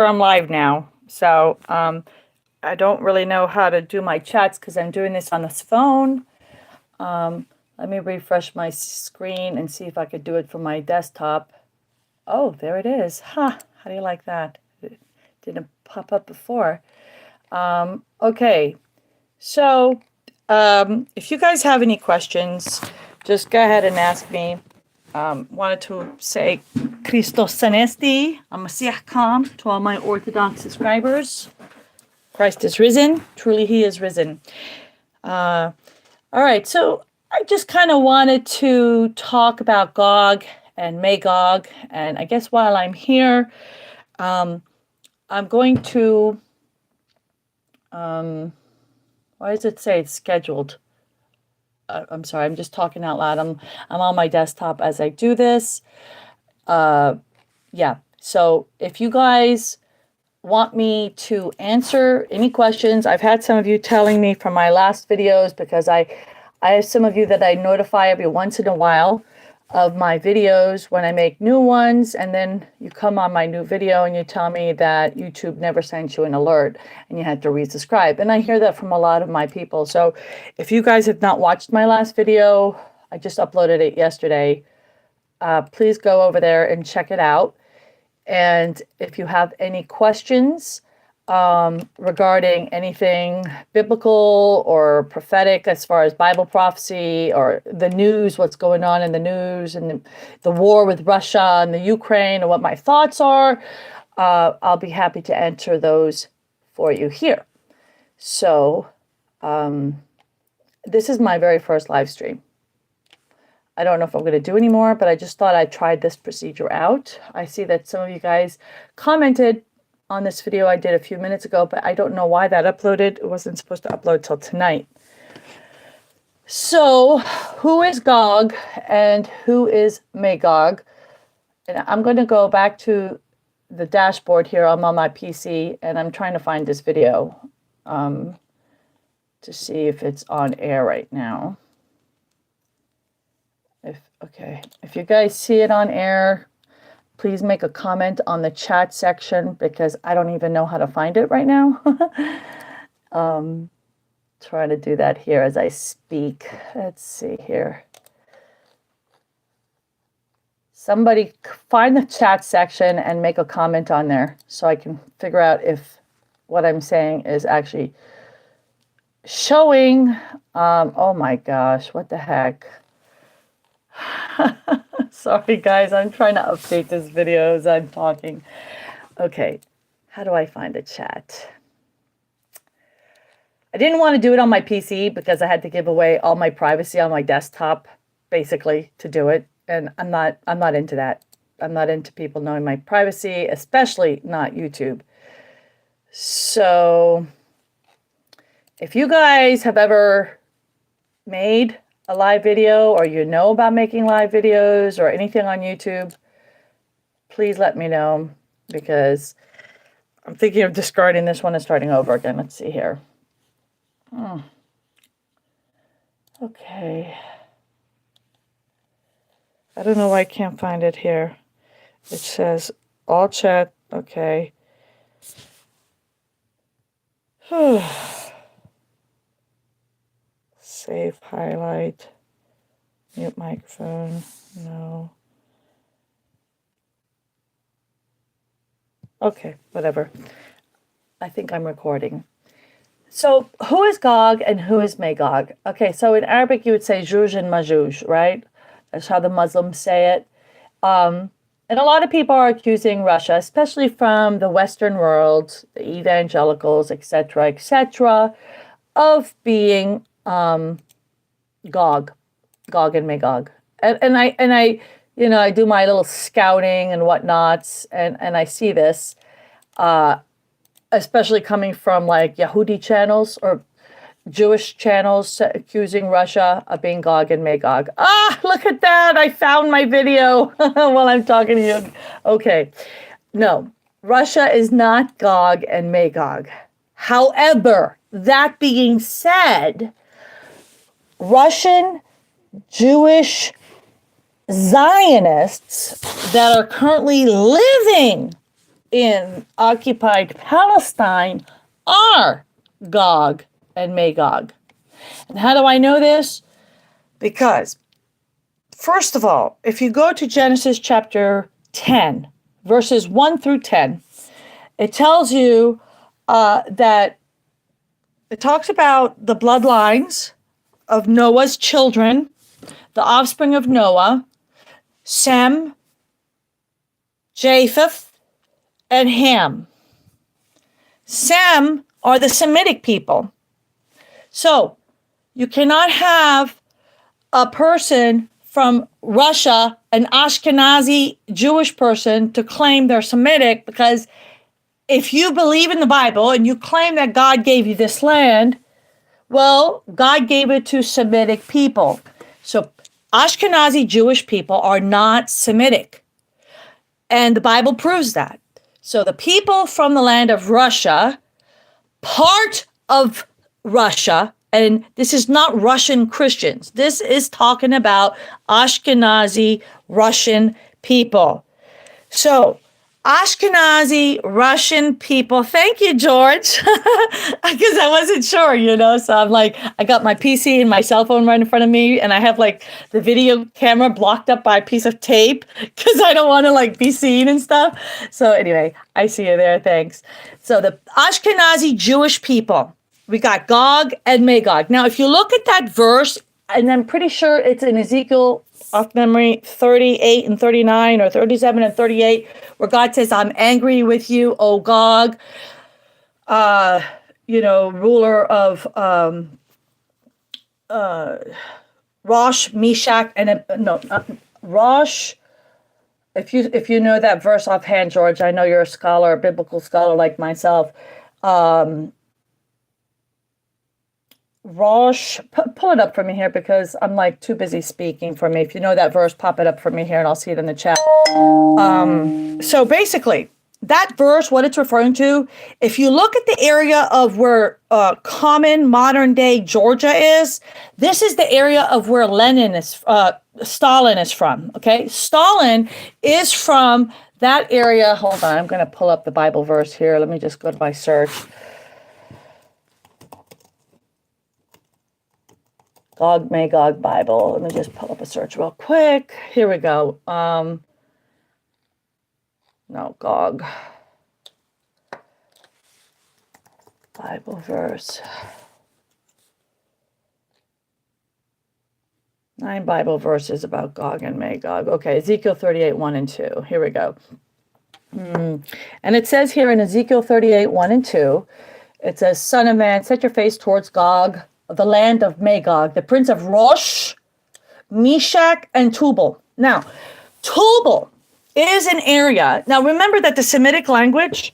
I'm live now. So I don't really know how to do my chats because I'm doing this on this phone. Let me refresh my screen and see if I could do it from my desktop. Oh, there it is. Ha! How do you like that? It didn't pop up before. Okay. So if you guys have any questions, just go ahead and ask me. Wanted to say Christos Anesti, Mashiach Kam, to all my Orthodox subscribers. Christ is risen. Truly, he is risen. All right, so I just kind of wanted to talk about GOG and MaGog. And I guess while I'm here, I'm going to, why does it say it's scheduled? I'm sorry, I'm just talking out loud. I'm on my desktop as I do this. Yeah, so if you guys want me to answer any questions, I've had some of you telling me from my last videos, because I have some of you that I notify every once in a while of my videos when I make new ones, and then you come on my new video and you tell me that YouTube never sent you an alert and you had to resubscribe. And I hear that from a lot of my people. So if you guys have not watched my last video, I just uploaded it yesterday. Please go over there and check it out. And if you have any questions regarding anything biblical or prophetic as far as Bible prophecy or the news, what's going on in the news and the war with Russia and the Ukraine, and what my thoughts are, I'll be happy to answer those for you here. So this is my very first live stream. I don't know if I'm going to do any more, but I just thought I'd try this procedure out. I see that some of you guys commented on this video I did a few minutes ago, but I don't know why that uploaded. It wasn't supposed to upload till tonight. So who is GOG and who is MaGog? And I'm going to go back to the dashboard here. I'm on my PC and I'm trying to find this video to see if it's on air right now. If you guys see it on air, please make a comment on the chat section, because I don't even know how to find it right now. Trying to do that here as I speak. Let's see here. Somebody find the chat section and make a comment on there so I can figure out if what I'm saying is actually showing. Oh my gosh, what the heck? Sorry guys, I'm trying to update this video as I'm talking. Okay, how do I find a chat? I didn't want to do it on my PC because I had to give away all my privacy on my desktop, basically, to do it. And I'm not into that. I'm not into people knowing my privacy, especially not YouTube. So if you guys have ever made a live video, or you know about making live videos or anything on YouTube, please let me know, because I'm thinking of discarding this one and starting over again. Let's see here. Okay. I don't know why I can't find it here. It says all chat. Okay. Save, highlight, mute microphone, no. Okay, whatever. I think I'm recording. So who is GOG and who is MaGog? Okay, so in Arabic you would say Juj and Majuj, right? That's how the Muslims say it. And a lot of people are accusing Russia, especially from the Western world, the evangelicals, etc., of being GOG and MaGog. And I you know, I do my little scouting and whatnots, and I see this, especially coming from like Yehudi channels or Jewish channels accusing Russia of being GOG and MaGog. Ah, look at that. I found my video while I'm talking to you. Okay. No, Russia is not GOG and MaGog. However, that being said, Russian Jewish Zionists that are currently living in occupied Palestine are Gog and Magog. And how do I know this? Because, first of all, if you go to Genesis chapter 10, verses 1 through 10, it tells you that it talks about the bloodlines of Noah's children, the offspring of Noah, Sem, Japheth, and Ham. Sem are the Semitic people. So you cannot have a person from Russia, an Ashkenazi Jewish person, to claim they're Semitic, because if you believe in the Bible and you claim that God gave you this land, well, God gave it to Semitic people. So Ashkenazi Jewish people are not Semitic. And the Bible proves that. So the people from the land of Russia, part of Russia, and this is not Russian Christians. This is talking about Ashkenazi Russian people. So Ashkenazi Russian people. Thank you, George. Because I wasn't sure, So I'm like, I got my PC and my cell phone right in front of me, and I have like the video camera blocked up by a piece of tape because I don't want to like be seen and stuff. So anyway, I see you there. Thanks. So the Ashkenazi Jewish people, we got Gog and Magog. Now, if you look at that verse, and I'm pretty sure it's in Ezekiel, off memory, 38 and 39 or 37 and 38, where God says, I'm angry with you, O Gog, ruler of Rosh, Meshach, and Rosh. If you know that verse offhand, George, I know you're a scholar, a biblical scholar like myself. Rosh, pull it up for me here because I'm like too busy speaking for me. If you know that verse, pop it up for me here and I'll see it in the chat. So basically, that verse, what it's referring to, if you look at the area of where common modern day Georgia is, this is the area of where Stalin is from. Okay, Stalin is from that area. Hold on, I'm going to pull up the Bible verse here. Let me just go to my search. GOG MaGog Bible. Let me just pull up a search real quick. Here we go. No, GOG. Bible verse. 9 Bible verses about Gog and Magog. Okay, Ezekiel 38, 1 and 2. Here we go. And it says here in Ezekiel 38, 1 and 2, it says, Son of man, set your face towards Gog, the land of Magog, the prince of Rosh, Meshach, and Tubal. Now, Tubal is an area. Now, remember that the Semitic language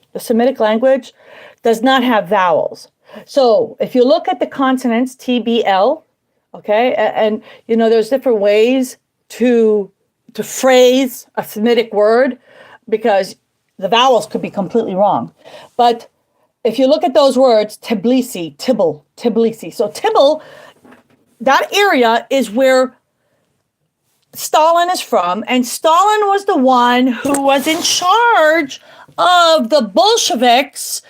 does not have vowels. So if you look at the consonants, TBL, okay, and there's different ways to phrase a Semitic word because the vowels could be completely wrong. But if you look at those words, Tbilisi, Tibble, Tbilisi. So Tibble, that area is where Stalin is from. And Stalin was the one who was in charge of the Bolsheviks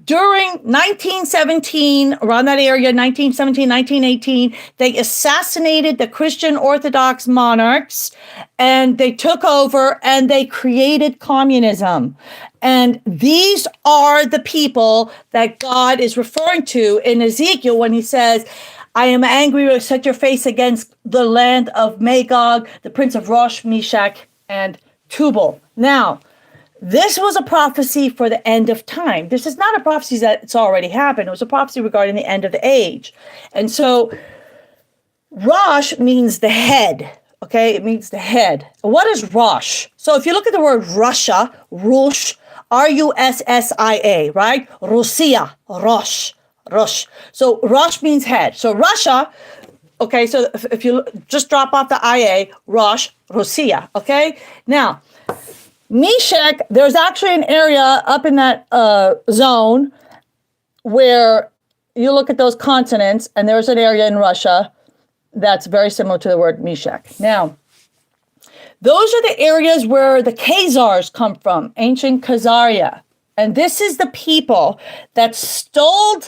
during 1917, around that area, 1917, 1918. They assassinated the Christian Orthodox monarchs and they took over and they created communism. And these are the people that God is referring to in Ezekiel when he says, I am angry, set your face against the land of Magog, the prince of Rosh, Meshach, and Tubal. Now, this was a prophecy for the end of time. This is not a prophecy that it's already happened. It was a prophecy regarding the end of the age. And so Rosh means the head. Okay, it means the head. What is Rosh? So if you look at the word Russia, Rush, Russia, right? Russia, Rosh. Rosh. So Rosh means head. So Russia, okay, so if you just drop off the IA, Rosh, Russia, okay? Now, Meshach, there's actually an area up in that zone where you look at those continents, and there's an area in Russia that's very similar to the word Meshach. Now, Those are the areas where the Khazars come from, ancient Khazaria. And this is the people that stole,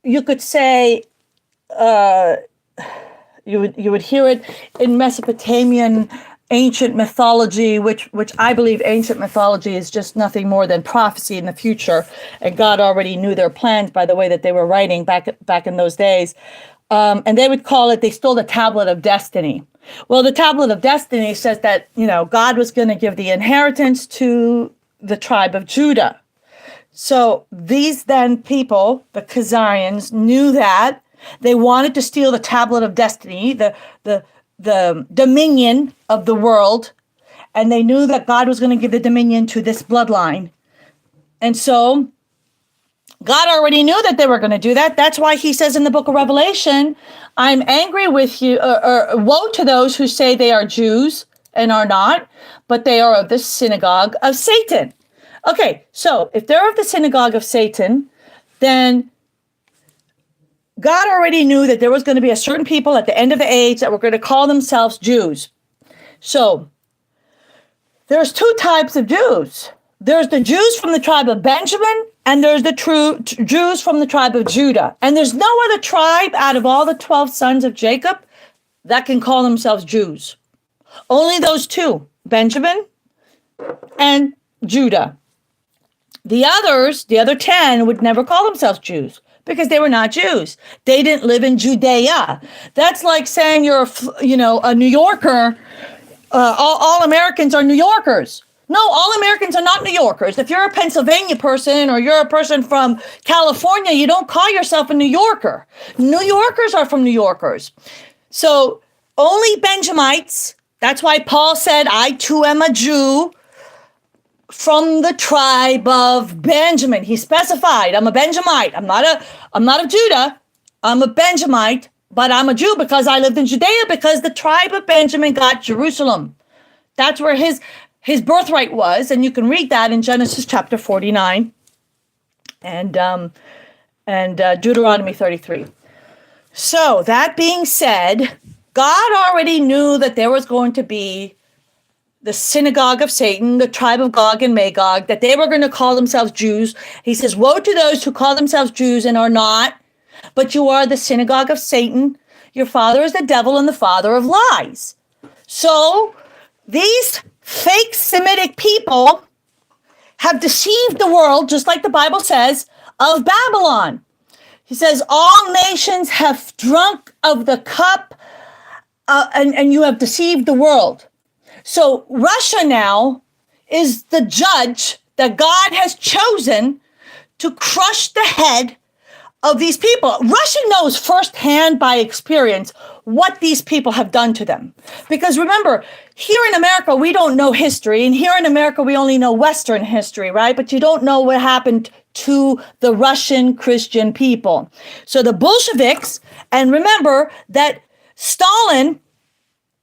you could say, you would hear it in Mesopotamian ancient mythology, which I believe ancient mythology is just nothing more than prophecy in the future. And God already knew their plans by the way that they were writing back in those days. And they would call it, they stole the tablet of destiny. Well, the tablet of destiny says that, God was going to give the inheritance to the tribe of Judah. So these then people, the Khazarians, knew that. They wanted to steal the tablet of destiny, the dominion of the world. And they knew that God was going to give the dominion to this bloodline. And so God already knew that they were going to do that. That's why he says in the book of Revelation, I'm angry with you, or woe to those who say they are Jews and are not, but they are of the synagogue of Satan. Okay, so if they're of the synagogue of Satan, then God already knew that there was going to be a certain people at the end of the age that were going to call themselves Jews. So there's two types of Jews. There's the Jews from the tribe of Benjamin, and there's the true Jews from the tribe of Judah. And there's no other tribe out of all the 12 sons of Jacob that can call themselves Jews. Only those two, Benjamin and Judah. The others, the other 10, would never call themselves Jews because they were not Jews. They didn't live in Judea. That's like saying you're, a New Yorker. All Americans are New Yorkers. No, all Americans are not New Yorkers. If you're a Pennsylvania person or you're a person from California, you don't call yourself a New Yorker. New Yorkers are from New Yorkers. So only Benjamites. That's why Paul said, I too am a Jew from the tribe of Benjamin. He specified, I'm a Benjamite. I'm not of Judah. I'm a Benjamite, but I'm a Jew because I lived in Judea, because the tribe of Benjamin got Jerusalem. That's where his birthright was, and you can read that in Genesis chapter 49 and Deuteronomy 33. So that being said, God already knew that there was going to be the synagogue of Satan, the tribe of GOG and MaGog, that they were going to call themselves Jews. He says, woe to those who call themselves Jews and are not, but you are the synagogue of Satan. Your father is the devil and the father of lies. So these fake Semitic people have deceived the world, just like the Bible says, of Babylon. He says, all nations have drunk of the cup and you have deceived the world. So Russia now is the judge that God has chosen to crush the head of these people. Russia knows firsthand by experience what these people have done to them. Because remember, here in America, we don't know history. And here in America, we only know Western history, right? But you don't know what happened to the Russian Christian people. So the Bolsheviks, and remember that Stalin,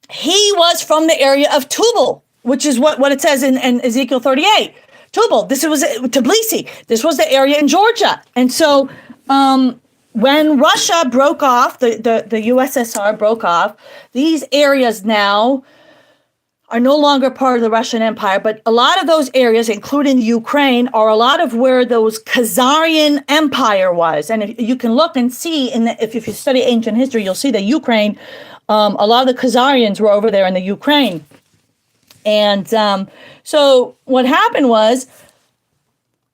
he was from the area of Tubal, which is what it says in Ezekiel 38. Tubal, this was Tbilisi. This was the area in Georgia. And so when Russia broke off, the USSR broke off, these areas now are no longer part of the Russian Empire, but a lot of those areas, including Ukraine, are a lot of where those Khazarian Empire was. And if you can look and see, if you study ancient history, you'll see that Ukraine, a lot of the Khazarians were over there in the Ukraine. And so what happened was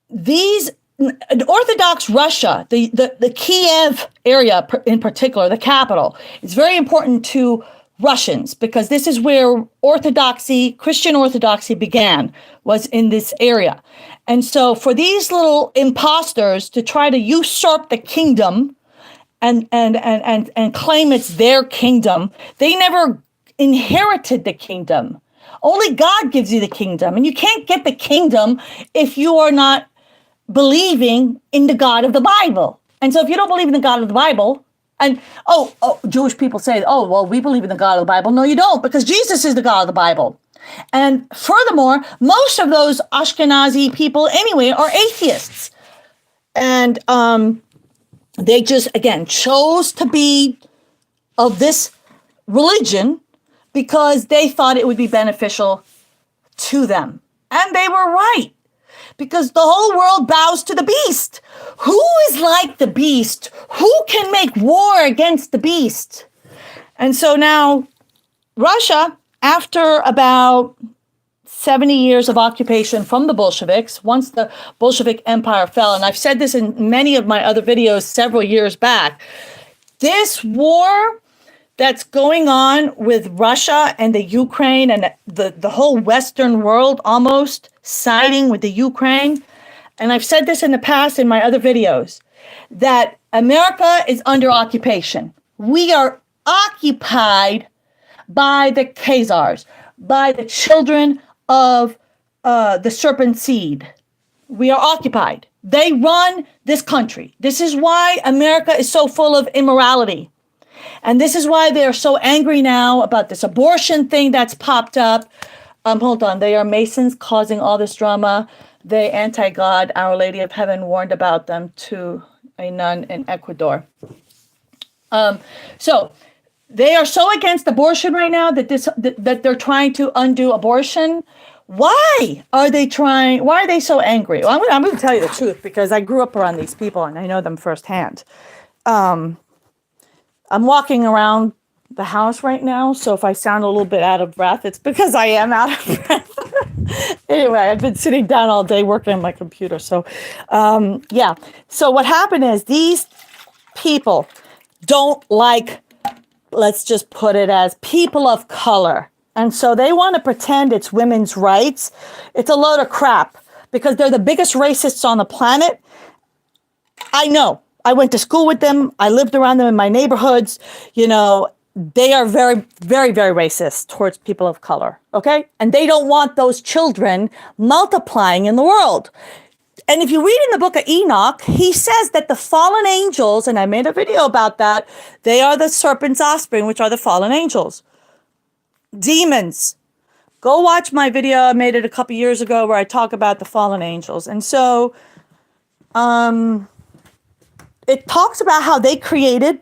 these Orthodox Russia, the Kiev area in particular, the capital, is very important to Russians because this is where Orthodoxy, Christian Orthodoxy began, was in this area. And so for these little imposters to try to usurp the kingdom and claim it's their kingdom, they never inherited the kingdom. Only God gives you the kingdom. And you can't get the kingdom if you are not believing in the God of the Bible. And so if you don't believe in the God of the Bible, and Jewish people say, well, we believe in the God of the Bible. No, you don't, because Jesus is the God of the Bible. And furthermore, most of those Ashkenazi people anyway are atheists. And they just, again, chose to be of this religion because they thought it would be beneficial to them. And they were right, because the whole world bows to the beast. Who is like the beast? Who can make war against the beast? And so now Russia, after about 70 years of occupation from the Bolsheviks, once the Bolshevik Empire fell, and I've said this in many of my other videos several years back, this war that's going on with Russia and the Ukraine and the whole Western world almost siding with the Ukraine, and I've said this in the past in my other videos, that America is under occupation. We are occupied by the Khazars, by the children of the serpent seed. We are occupied. They run this country. This is why America is so full of immorality. And this is why they're so angry now about this abortion thing that's popped up. Hold on. They are Masons causing all this drama. They anti-God. Our Lady of Heaven warned about them to a nun in Ecuador. So they are so against abortion right now that they're trying to undo abortion. Why are they trying? Why are they so angry? Well, I'm going to tell you the truth, because I grew up around these people and I know them firsthand. I'm walking around the house right now, so if I sound a little bit out of breath, it's because I am out of breath. Anyway, I've been sitting down all day working on my computer. So, yeah. So what happened is these people don't like, let's just put it as people of color. And so they want to pretend it's women's rights. It's a load of crap, because they're the biggest racists on the planet. I know. I went to school with them. I lived around them in my neighborhoods. You know, they are very, very, very racist towards people of color. Okay. And they don't want those children multiplying in the world. And if you read in the book of Enoch, he says that the fallen angels, and I made a video about that, they are the serpent's offspring, which are the fallen angels. Demons. Go watch my video. I made it a couple years ago where I talk about the fallen angels. And so, it talks about how they created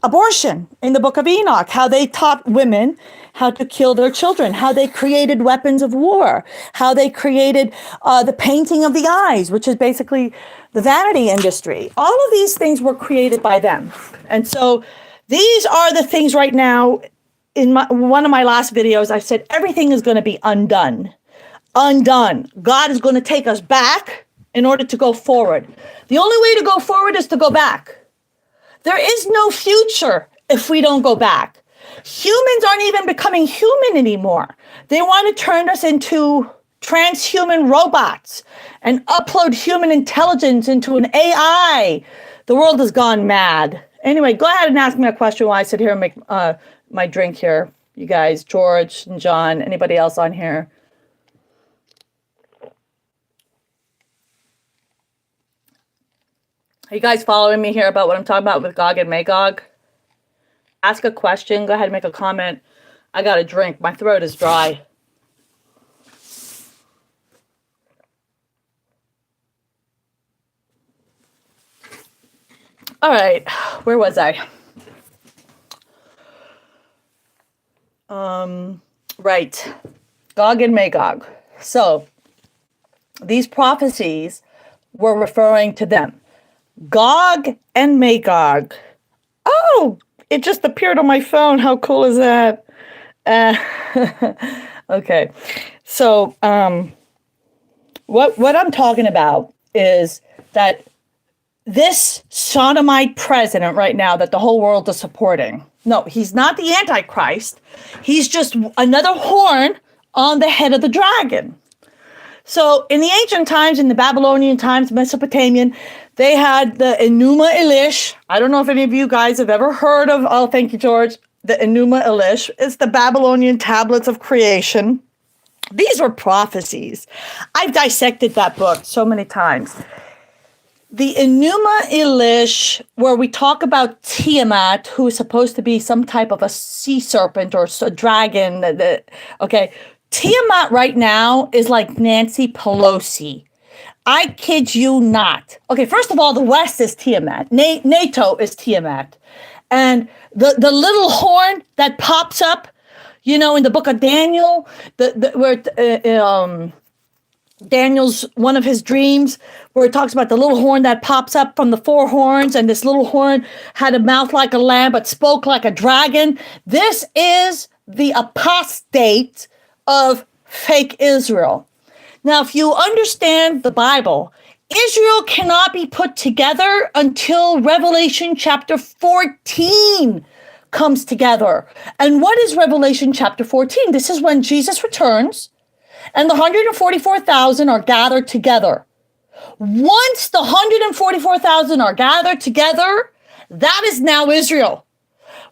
abortion in the book of Enoch, how they taught women how to kill their children, how they created weapons of war, how they created the painting of the eyes, which is basically the vanity industry. All of these things were created by them. And so these are the things right now. In one of my last videos, I said everything is going to be undone. Undone. God is going to take us back in order to go forward. The only way to go forward is to go back. There is no future if we don't go back. Humans aren't even becoming human anymore. They want to turn us into transhuman robots and upload human intelligence into an AI. The world has gone mad. Anyway, go ahead and ask me a question while I sit here and make my drink here. You guys, George and John, anybody else on here? Are you guys following me here about what I'm talking about with GOG and MaGog? Ask a question. Go ahead and make a comment. I got a drink. My throat is dry. All right. Where was I? Right. GOG and MaGog. So these prophecies were referring to them. GOG and MaGog. Oh, it just appeared on my phone. How cool is that? Okay. So what I'm talking about is that this sodomite president right now that the whole world is supporting, no, he's not the Antichrist. He's just another horn on the head of the dragon. So in the ancient times, in the Babylonian times, Mesopotamian, they had the Enuma Elish. I don't know if any of you guys have ever heard of, oh, thank you, George, the Enuma Elish. It's the Babylonian tablets of creation. These were prophecies. I've dissected that book so many times. The Enuma Elish, where we talk about Tiamat, who is supposed to be some type of a sea serpent or a dragon. Okay, Tiamat right now is like Nancy Pelosi. I kid you not. Okay, first of all, the West is Tiamat. NATO is Tiamat. And the little horn that pops up, You know, in the book of Daniel, where Daniel's one of his dreams, where it talks about the little horn that pops up from the four horns, and this little horn had a mouth like a lamb but spoke like a dragon. This is the apostate of fake Israel. Now, if you understand the Bible, Israel cannot be put together until Revelation chapter 14 comes together. And what is Revelation chapter 14? This is when Jesus returns and the 144,000 are gathered together. Once the 144,000 are gathered together, that is now Israel.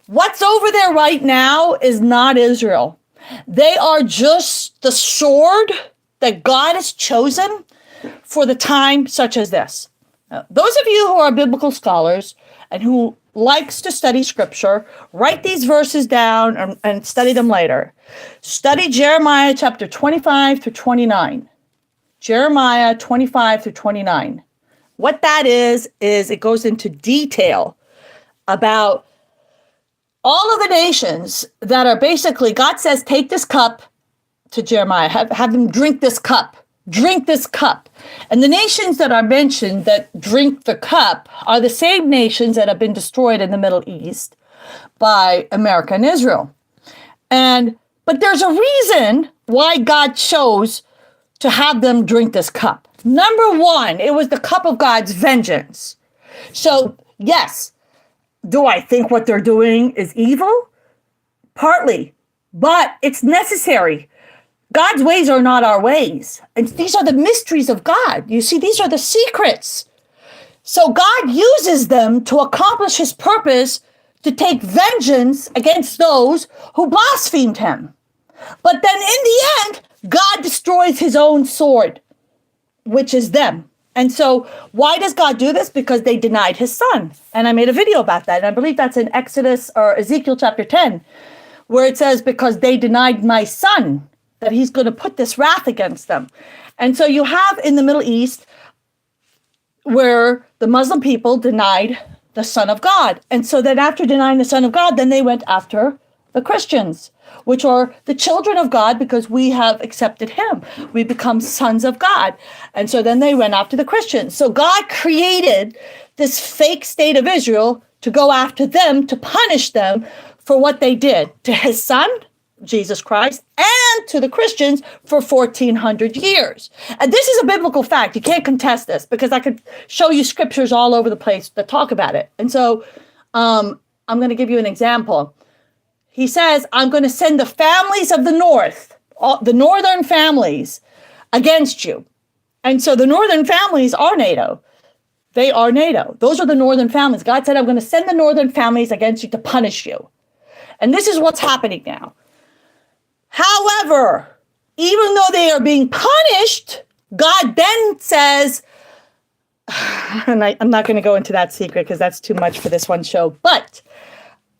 What's over there right now is not Israel. They are just the sword that God has chosen for the time such as this. Now, those of you who are biblical scholars and who likes to study scripture, write these verses down and study them later. Study Jeremiah chapter 25 through 29. Jeremiah 25 through 29. What that is it goes into detail about all of the nations that are basically, God says, take this cup to Jeremiah, have them drink this cup. Drink this cup. And the nations that are mentioned that drink the cup are the same nations that have been destroyed in the Middle East by America and Israel. But there's a reason why God chose to have them drink this cup. Number one, it was the cup of God's vengeance. So, yes, do I think what they're doing is evil? Partly, but it's necessary. God's ways are not our ways. And these are the mysteries of God. You see, these are the secrets. So God uses them to accomplish his purpose to take vengeance against those who blasphemed him. But then in the end, God destroys his own sword, which is them. And so why does God do this? Because they denied his son. And I made a video about that. And I believe that's in Exodus or Ezekiel chapter 10, where it says, because they denied my son, that he's going to put this wrath against them. And so you have in the Middle East where the Muslim people denied the Son of God. And so then after denying the Son of God, then they went after the Christians, which are the children of God because we have accepted him. We become sons of God. And so then they went after the Christians. So God created this fake state of Israel to go after them, to punish them for what they did to his son, Jesus Christ, and to the Christians for 1,400 years. And this is a biblical fact. You can't contest this because I could show you scriptures all over the place that talk about it. And so I'm going to give you an example. He says, I'm going to send the families of the north, the northern families, against you. And so the northern families are NATO. They are NATO. Those are the northern families. God said, I'm going to send the northern families against you to punish you. And this is what's happening now. However, even though they are being punished, God then says, and I'm not going to go into that secret because that's too much for this one show, but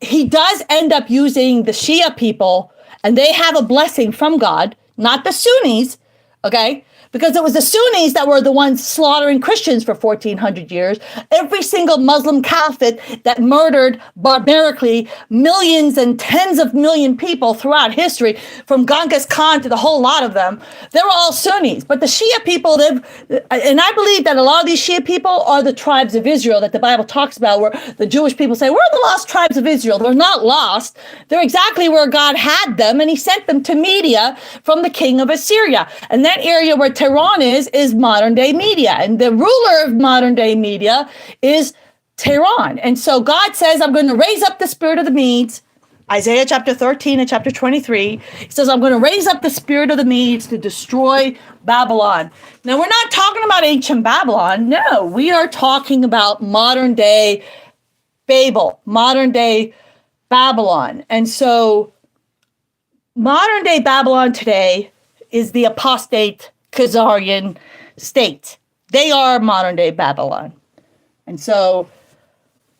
he does end up using the Shia people, and they have a blessing from God, not the Sunnis, okay? Because it was the Sunnis that were the ones slaughtering Christians for 1,400 years. Every single Muslim caliphate that murdered barbarically millions and tens of million people throughout history, from Genghis Khan to the whole lot of them, they were all Sunnis. But the Shia people, and I believe that a lot of these Shia people are the tribes of Israel that the Bible talks about, where the Jewish people say, we're the lost tribes of Israel. They're not lost. They're exactly where God had them, and he sent them to Media from the king of Assyria. And that area where Tehran is modern day Media, and the ruler of modern day Media is Tehran. And so God says, I'm going to raise up the spirit of the Medes. Isaiah chapter 13 and chapter 23, he says, I'm going to raise up the spirit of the Medes to destroy Babylon. Now, we're not talking about ancient Babylon. No, we are talking about modern day Babel, modern day Babylon. And so modern day Babylon today is the apostate Khazarian state. They are modern day Babylon. And so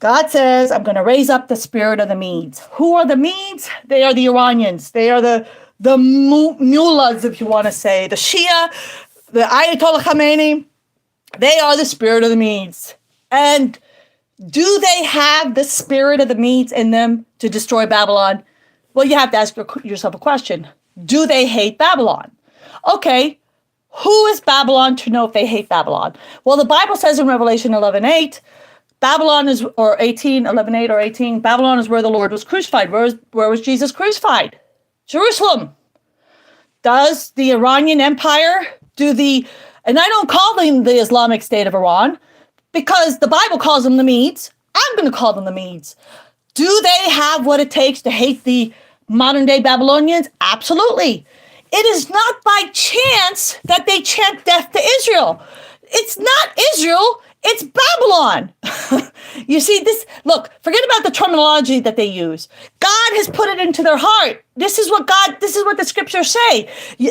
God says, I'm going to raise up the spirit of the Medes. Who are the Medes? They are the Iranians. They are the mullahs, if you want to say. The Shia, the Ayatollah Khamenei, they are the spirit of the Medes. And do they have the spirit of the Medes in them to destroy Babylon? Well, you have to ask yourself a question. Do they hate Babylon? Okay, who is Babylon to know if they hate Babylon? Well, the Bible says in Revelation 11:8, Babylon is, or 18, 11:8 or 18, Babylon is where the Lord was crucified. Where was Jesus crucified? Jerusalem. Does the Iranian Empire, and I don't call them the Islamic State of Iran, because the Bible calls them the Medes. I'm going to call them the Medes. Do they have what it takes to hate the modern day Babylonians? Absolutely. It is not by chance that they chant death to Israel. It's not Israel, it's Babylon. You see this, look, forget about the terminology that they use. God has put it into their heart. This is what the scriptures say.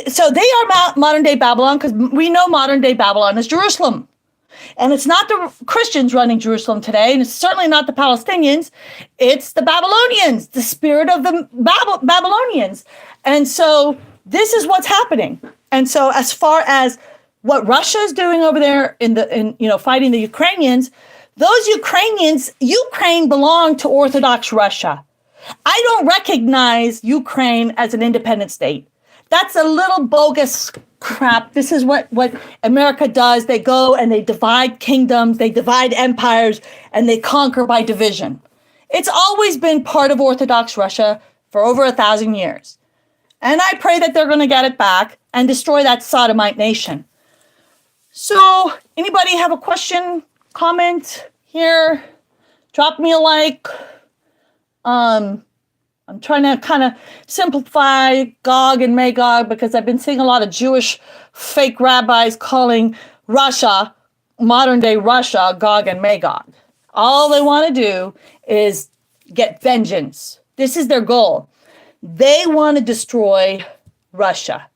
So they are modern day Babylon, because we know modern day Babylon is Jerusalem. And it's not the Christians running Jerusalem today, and it's certainly not the Palestinians. It's the Babylonians, the spirit of the Babylonians. And so this is what's happening. And so as far as what Russia is doing over there in fighting the Ukrainians, those Ukraine belong to Orthodox Russia. I don't recognize Ukraine as an independent state. That's a little bogus crap. This is what America does. They go and they divide kingdoms, they divide empires, and they conquer by division. It's always been part of Orthodox Russia for over 1,000 years. And I pray that they're going to get it back and destroy that sodomite nation. So, anybody have a question, comment here? Drop me a like. I'm trying to kind of simplify GOG and MaGog, because I've been seeing a lot of Jewish fake rabbis calling Russia, modern day Russia, GOG and MaGog. All they want to do is get vengeance. This is their goal. They want to destroy Russia.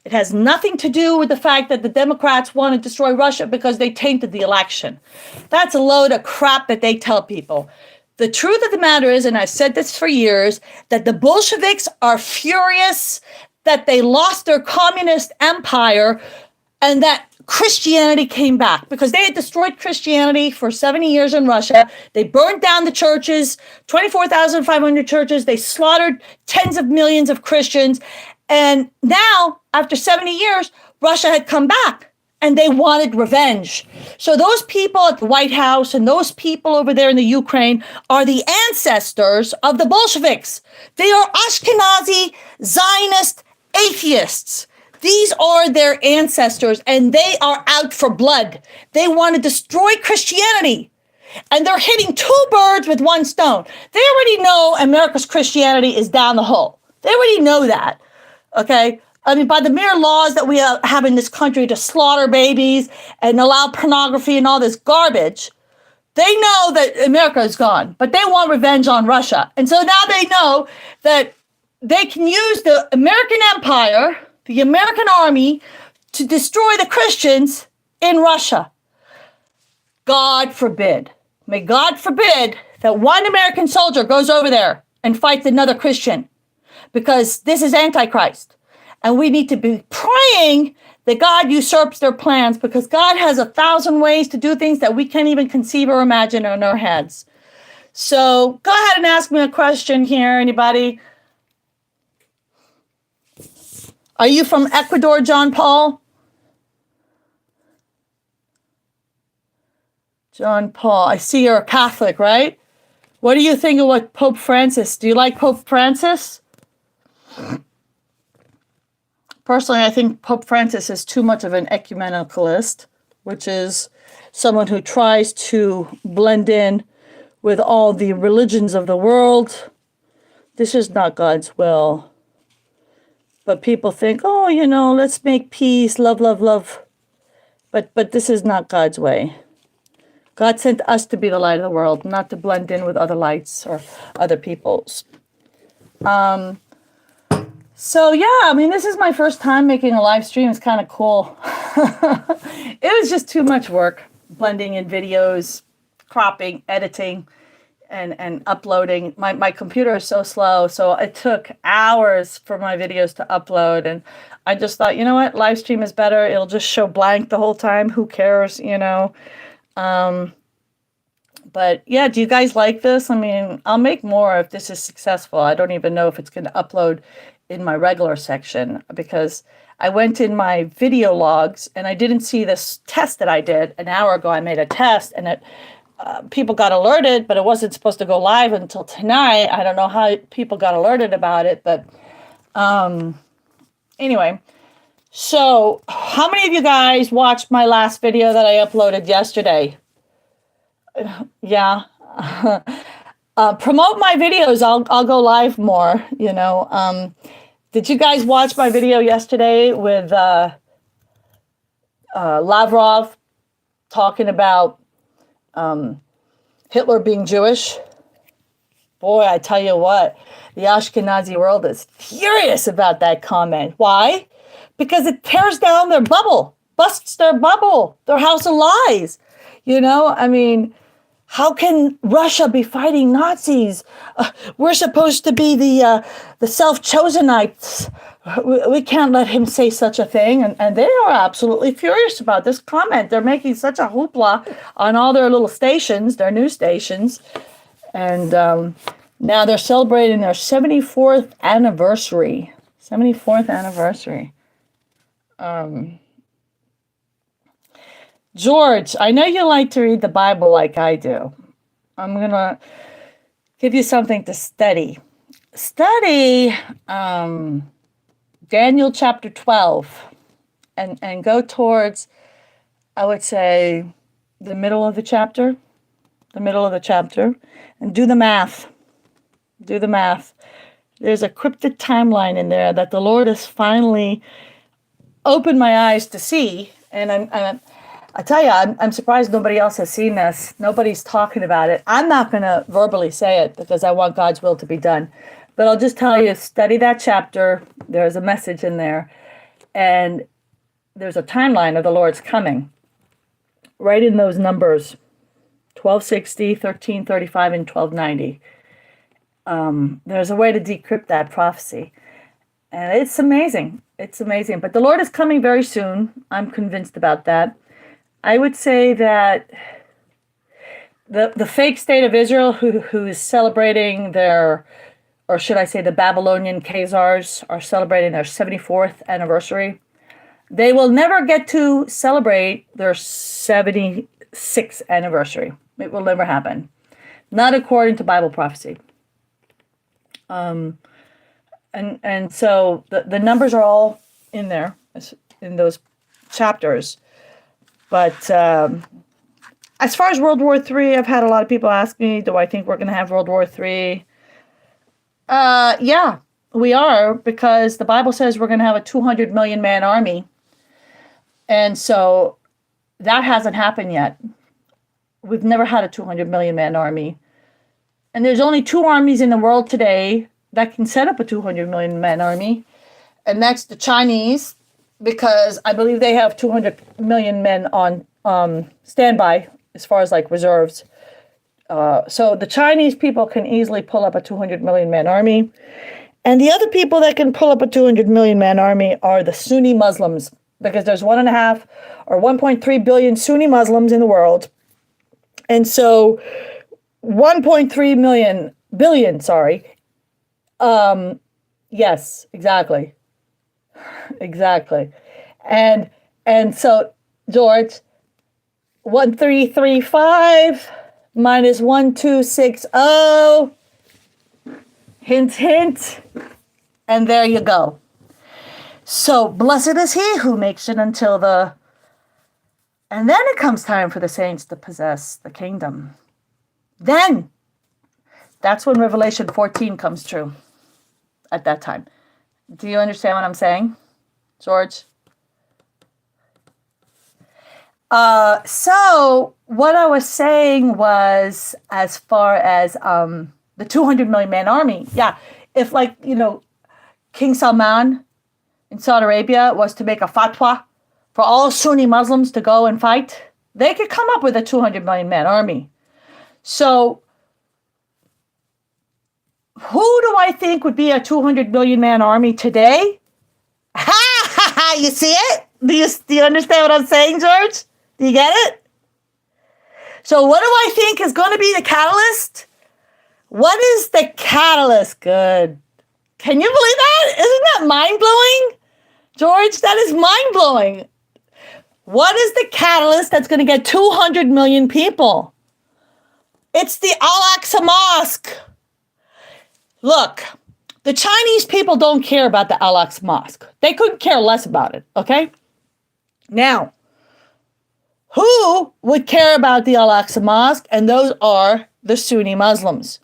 It has nothing to do with the fact that the Democrats want to destroy Russia because they tainted the election. That's a load of crap that they tell people. The truth of the matter is, and I've said this for years, that the Bolsheviks are furious that they lost their communist empire and that Christianity came back, because they had destroyed Christianity for 70 years in Russia. They burned down the churches, 24,500 churches. They slaughtered tens of millions of Christians. And now, after 70 years, Russia had come back and they wanted revenge. So those people at the White House and those people over there in the Ukraine are the ancestors of the Bolsheviks. They are Ashkenazi, Zionist atheists. These are their ancestors, and they are out for blood. They want to destroy Christianity. And they're hitting two birds with one stone. They already know America's Christianity is down the hole. They already know that. Okay? I mean, by the mere laws that we have in this country to slaughter babies and allow pornography and all this garbage, they know that America is gone, but they want revenge on Russia. And so now they know that they can use the American empire, the American army, to destroy the Christians in Russia. God forbid. May God forbid that one American soldier goes over there and fights another Christian, because this is Antichrist. And we need to be praying that God usurps their plans, because God has 1,000 ways to do things that we can't even conceive or imagine in our heads. So go ahead and ask me a question here, anybody. Are you from Ecuador, John Paul? John Paul, I see you're a Catholic, right? What do you think of what Pope Francis? Do you like Pope Francis? Personally, I think Pope Francis is too much of an ecumenicalist, which is someone who tries to blend in with all the religions of the world. This is not God's will. But people think, oh, let's make peace, love, love, love. But this is not God's way. God sent us to be the light of the world, not to blend in with other lights or other people's. So yeah, I mean, this is my first time making a live stream. It's kind of cool. It was just too much work, blending in videos, cropping, editing, and uploading. My computer is so slow, so it took hours for my videos to upload. And I just thought, you know what, live stream is better. It'll just show blank the whole time. Who cares, But yeah, do you guys like this? I mean, I'll make more if this is successful. I don't even know if it's going to upload in my regular section because I went in my video logs and I didn't see this test that I did an hour ago. I made a test and it people got alerted, but it wasn't supposed to go live until tonight. I don't know how people got alerted about it, but anyway. So, how many of you guys watched my last video that I uploaded yesterday? Yeah. Promote my videos. I'll go live more, you know. Did you guys watch my video yesterday with Lavrov talking about Hitler being Jewish? Boy, I tell you what, the Ashkenazi world is furious about that comment. Why? Because it tears down their bubble, busts their bubble, their house of lies. You know, I mean, how can Russia be fighting Nazis? We're supposed to be the self-chosenites. We can't let him say such a thing. And they are absolutely furious about this comment. They're making such a hoopla on all their little stations, their news stations. And now they're celebrating their 74th anniversary. 74th anniversary. George, I know you like to read the Bible like I do. I'm going to give you something to study. Study Daniel chapter 12 and go towards, I would say, the middle of the chapter. The middle of the chapter. And do the math. Do the math. There's a cryptic timeline in there that the Lord has finally opened my eyes to see. And I tell you, I'm surprised nobody else has seen this. Nobody's talking about it. I'm not going to verbally say it because I want God's will to be done. But I'll just tell you, study that chapter. There's a message in there. And there's a timeline of the Lord's coming. Right in those numbers. 1260, 1335, and 1290. There's a way to decrypt that prophecy. And it's amazing. It's amazing. But the Lord is coming very soon. I'm convinced about that. I would say that the fake state of Israel who is celebrating their, or should I say the Babylonian Khazars are celebrating their 74th anniversary. They will never get to celebrate their 76th anniversary. It will never happen. Not according to Bible prophecy. And so the numbers are all in there, in those chapters. But as far as World War III, I've had a lot of people ask me, do I think we're going to have World War III? Yeah, we are, because the Bible says we're going to have a 200 million man army. And so that hasn't happened yet. We've never had a 200 million man army. And there's only two armies in the world today that can set up a 200 million man army. And that's the Chinese, because I believe they have 200 million men on standby as far as like reserves. So the Chinese people can easily pull up a 200 million man army. And the other people that can pull up a 200 million man army are the Sunni Muslims, because there's 1.5 or 1.3 billion Sunni Muslims in the world. And so 1.3 billion, yes, exactly. Exactly. And so, George, 1335 minus 1260. Hint, hint. And there you go. So, blessed is he who makes it until the... And then it comes time for the saints to possess the kingdom. Then, that's when Revelation 14 comes true at that time. Do you understand what I'm saying, George? So what I was saying was, as far as the 200 million man army, yeah, if like, you know, King Salman in Saudi Arabia was to make a fatwa for all Sunni Muslims to go and fight, they could come up with a 200 million man army. So who do I think would be a 200 million man army today? You see it? Do you understand what I'm saying, George? Do you get it? So what do I think is going to be the catalyst? What is the catalyst? Good. Can you believe that? Isn't that mind-blowing? George, that is mind-blowing. What is the catalyst that's going to get 200 million people? It's the Al-Aqsa Mosque. Look, the Chinese people don't care about the Al-Aqsa Mosque. They couldn't care less about it, okay? Now, who would care about the Al-Aqsa Mosque? And those are the Sunni Muslims.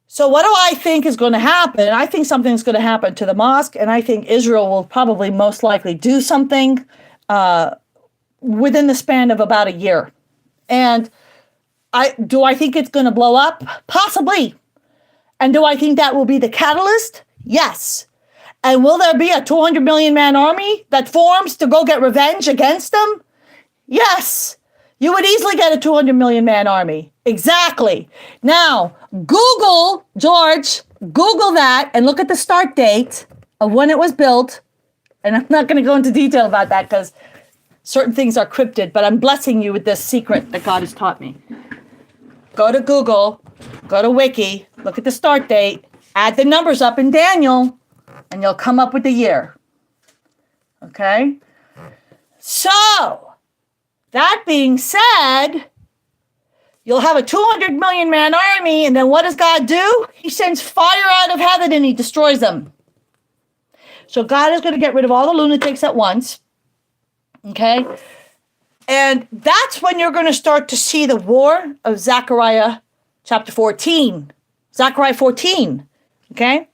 So what do I think is going to happen? I think something's going to happen to the mosque, and I think Israel will probably most likely do something within the span of about a year. And do I think it's going to blow up? Possibly. And do I think that will be the catalyst? Yes. And will there be a 200 million man army that forms to go get revenge against them? Yes. You would easily get a 200 million man army. Exactly. Now, Google, George, Google that and look at the start date of when it was built. And I'm not going to go into detail about that because certain things are cryptid, but I'm blessing you with this secret that God has taught me. Go to Google, go to Wiki, look at the start date, add the numbers up in Daniel, and you'll come up with the year. Okay? So, that being said, you'll have a 200 million man army, and then what does God do? He sends fire out of heaven and he destroys them. So God is going to get rid of all the lunatics at once. Okay? And that's when you're going to start to see the war of Zechariah chapter 14. Zechariah 14. Okay?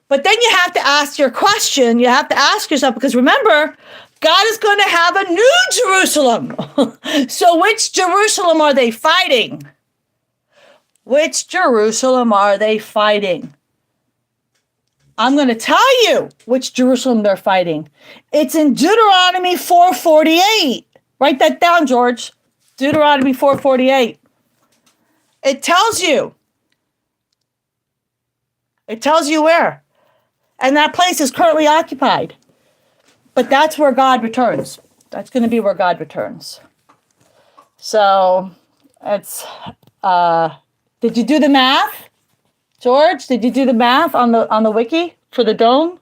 But then you have to ask your question. You have to ask yourself, because remember, God is going to have a new Jerusalem. So which Jerusalem are they fighting? Which Jerusalem are they fighting? I'm going to tell you which Jerusalem they're fighting. It's in Deuteronomy 4:48. Write that down, George. Deuteronomy 4:48. It tells you. It tells you where. And that place is currently occupied. But that's where God returns. That's going to be where God returns. So, it's, did you do the math? George, did you do the math on the wiki for the dome?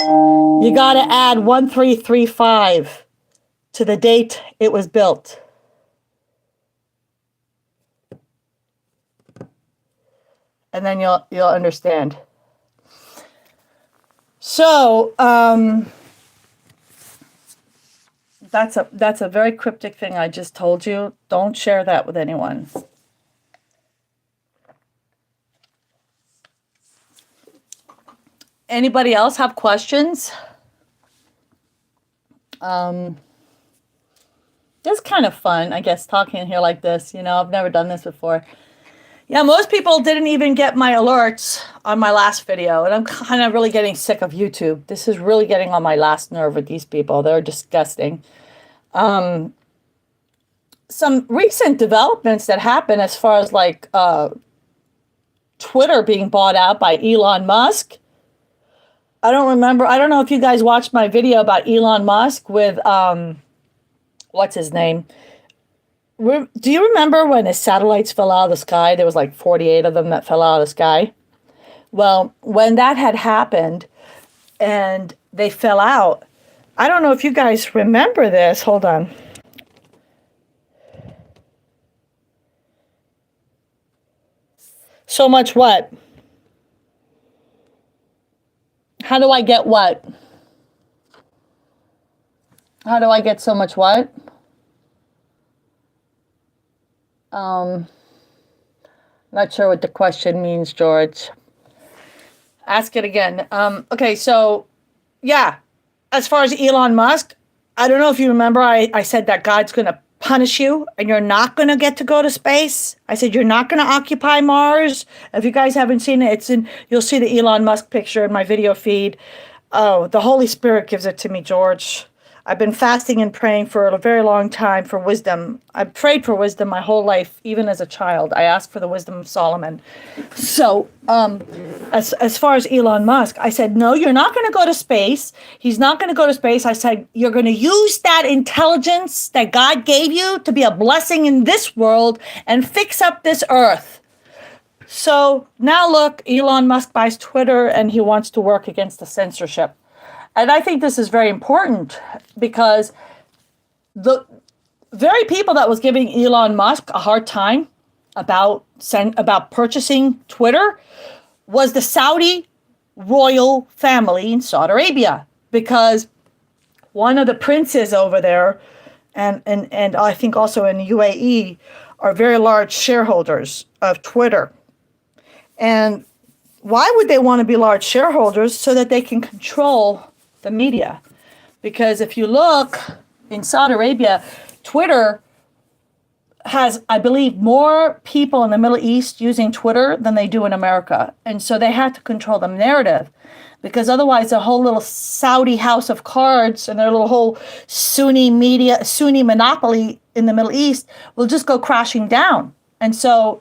You got to add 1335 to the date it was built. And then you'll understand. So, that's a very cryptic thing I just told you. Don't share that with anyone. Anybody else have questions? It's kind of fun, I guess, talking here like this. You know, I've never done this before. Yeah, most people didn't even get my alerts on my last video, and I'm kind of really getting sick of YouTube. This is really getting on my last nerve with these people. They're disgusting. Some recent developments that happened as far as like Twitter being bought out by Elon Musk. I don't know if you guys watched my video about Elon Musk with, what's his name? Do you remember when his satellites fell out of the sky? There was like 48 of them that fell out of the sky. Well, when that had happened and they fell out, I don't know if you guys remember this. Hold on. So much what? How do I get what? How do I get so much what? Not sure what the question means, George. Ask it again. Okay, so, yeah. As far as Elon Musk, I don't know if you remember, I said that God's going to punish you and you're not going to get to go to space. I said you're not going to occupy Mars. If you guys haven't seen it, you'll see the Elon Musk picture in my video feed. Oh, the Holy Spirit gives it to me, George. I've been fasting and praying for a very long time for wisdom. I've prayed for wisdom my whole life, even as a child. I asked for the wisdom of Solomon. So, as far as Elon Musk, I said, no, you're not going to go to space. He's not going to go to space. I said, you're going to use that intelligence that God gave you to be a blessing in this world and fix up this earth. So now look, Elon Musk buys Twitter and he wants to work against the censorship. And I think this is very important because the very people that was giving Elon Musk a hard time about purchasing Twitter was the Saudi royal family in Saudi Arabia, because one of the princes over there and I think also in UAE are very large shareholders of Twitter. And why would they want to be large shareholders? So that they can control the media. Because if you look in Saudi Arabia, Twitter has, I believe, more people in the Middle East using Twitter than they do in America. And so they had to control the narrative, because otherwise the whole little Saudi house of cards and their little whole Sunni monopoly in the Middle East will just go crashing down. And so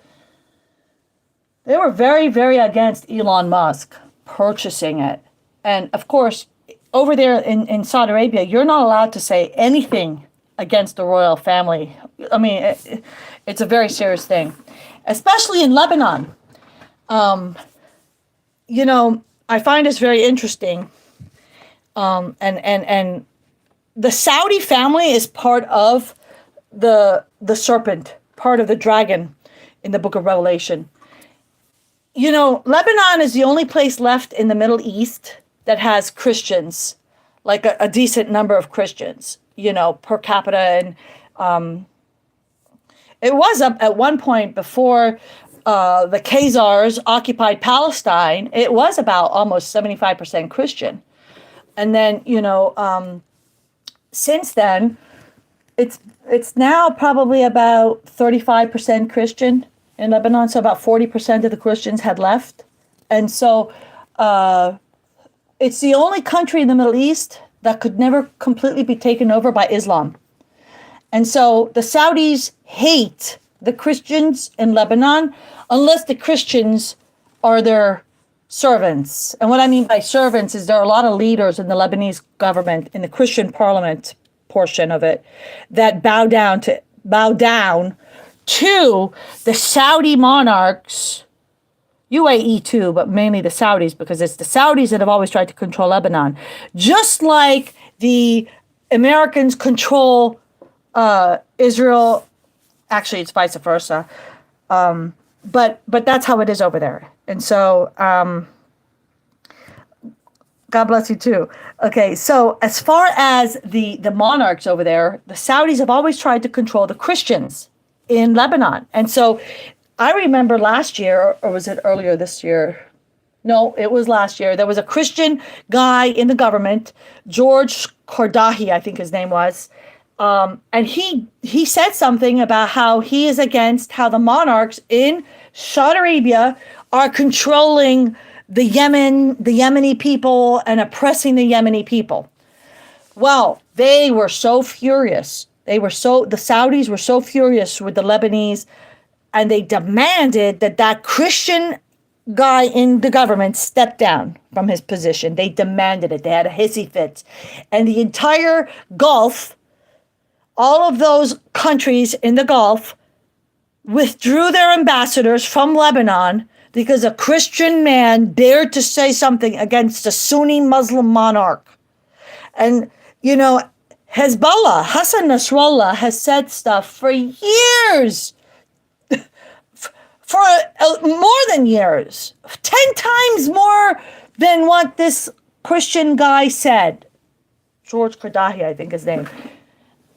they were very, very against Elon Musk purchasing it. And of course, over there in Saudi Arabia, you're not allowed to say anything against the royal family. I mean, it's a very serious thing, especially in Lebanon. You know, I find this very interesting. And the Saudi family is part of the serpent, part of the dragon in the book of Revelation. You know, Lebanon is the only place left in the Middle East that has Christians, like a decent number of Christians, you know, per capita. And it was up at one point before the Khazars occupied Palestine. It was about almost 75% Christian. And then, you know, since then, it's now probably about 35% Christian in Lebanon. So about 40% of the Christians had left. And so it's the only country in the Middle East that could never completely be taken over by Islam. And so the Saudis hate the Christians in Lebanon unless the Christians are their servants. And what I mean by servants is there are a lot of leaders in the Lebanese government, in the Christian parliament portion of it, that bow down to the Saudi monarchs, UAE too, but mainly the Saudis, because it's the Saudis that have always tried to control Lebanon. Just like the Americans control Israel, actually it's vice versa. But that's how it is over there. And so, God bless you too. Okay, so as far as the monarchs over there, the Saudis have always tried to control the Christians in Lebanon. And so I remember last year, or was it earlier this year? No, it was last year. There was a Christian guy in the government, George Kordahi, I think his name was. And he said something about how he is against how the monarchs in Saudi Arabia are controlling the Yemeni people and oppressing the Yemeni people. Well, they were so furious. The Saudis were so furious with the Lebanese, and they demanded that Christian guy in the government step down from his position. They demanded it. They had a hissy fit. And the entire Gulf, all of those countries in the Gulf, withdrew their ambassadors from Lebanon because a Christian man dared to say something against a Sunni Muslim monarch. And, you know, Hezbollah, Hasan Nasrallah, has said stuff for years, for more than years, 10 times more than what this Christian guy said. George Kordahi, I think his name.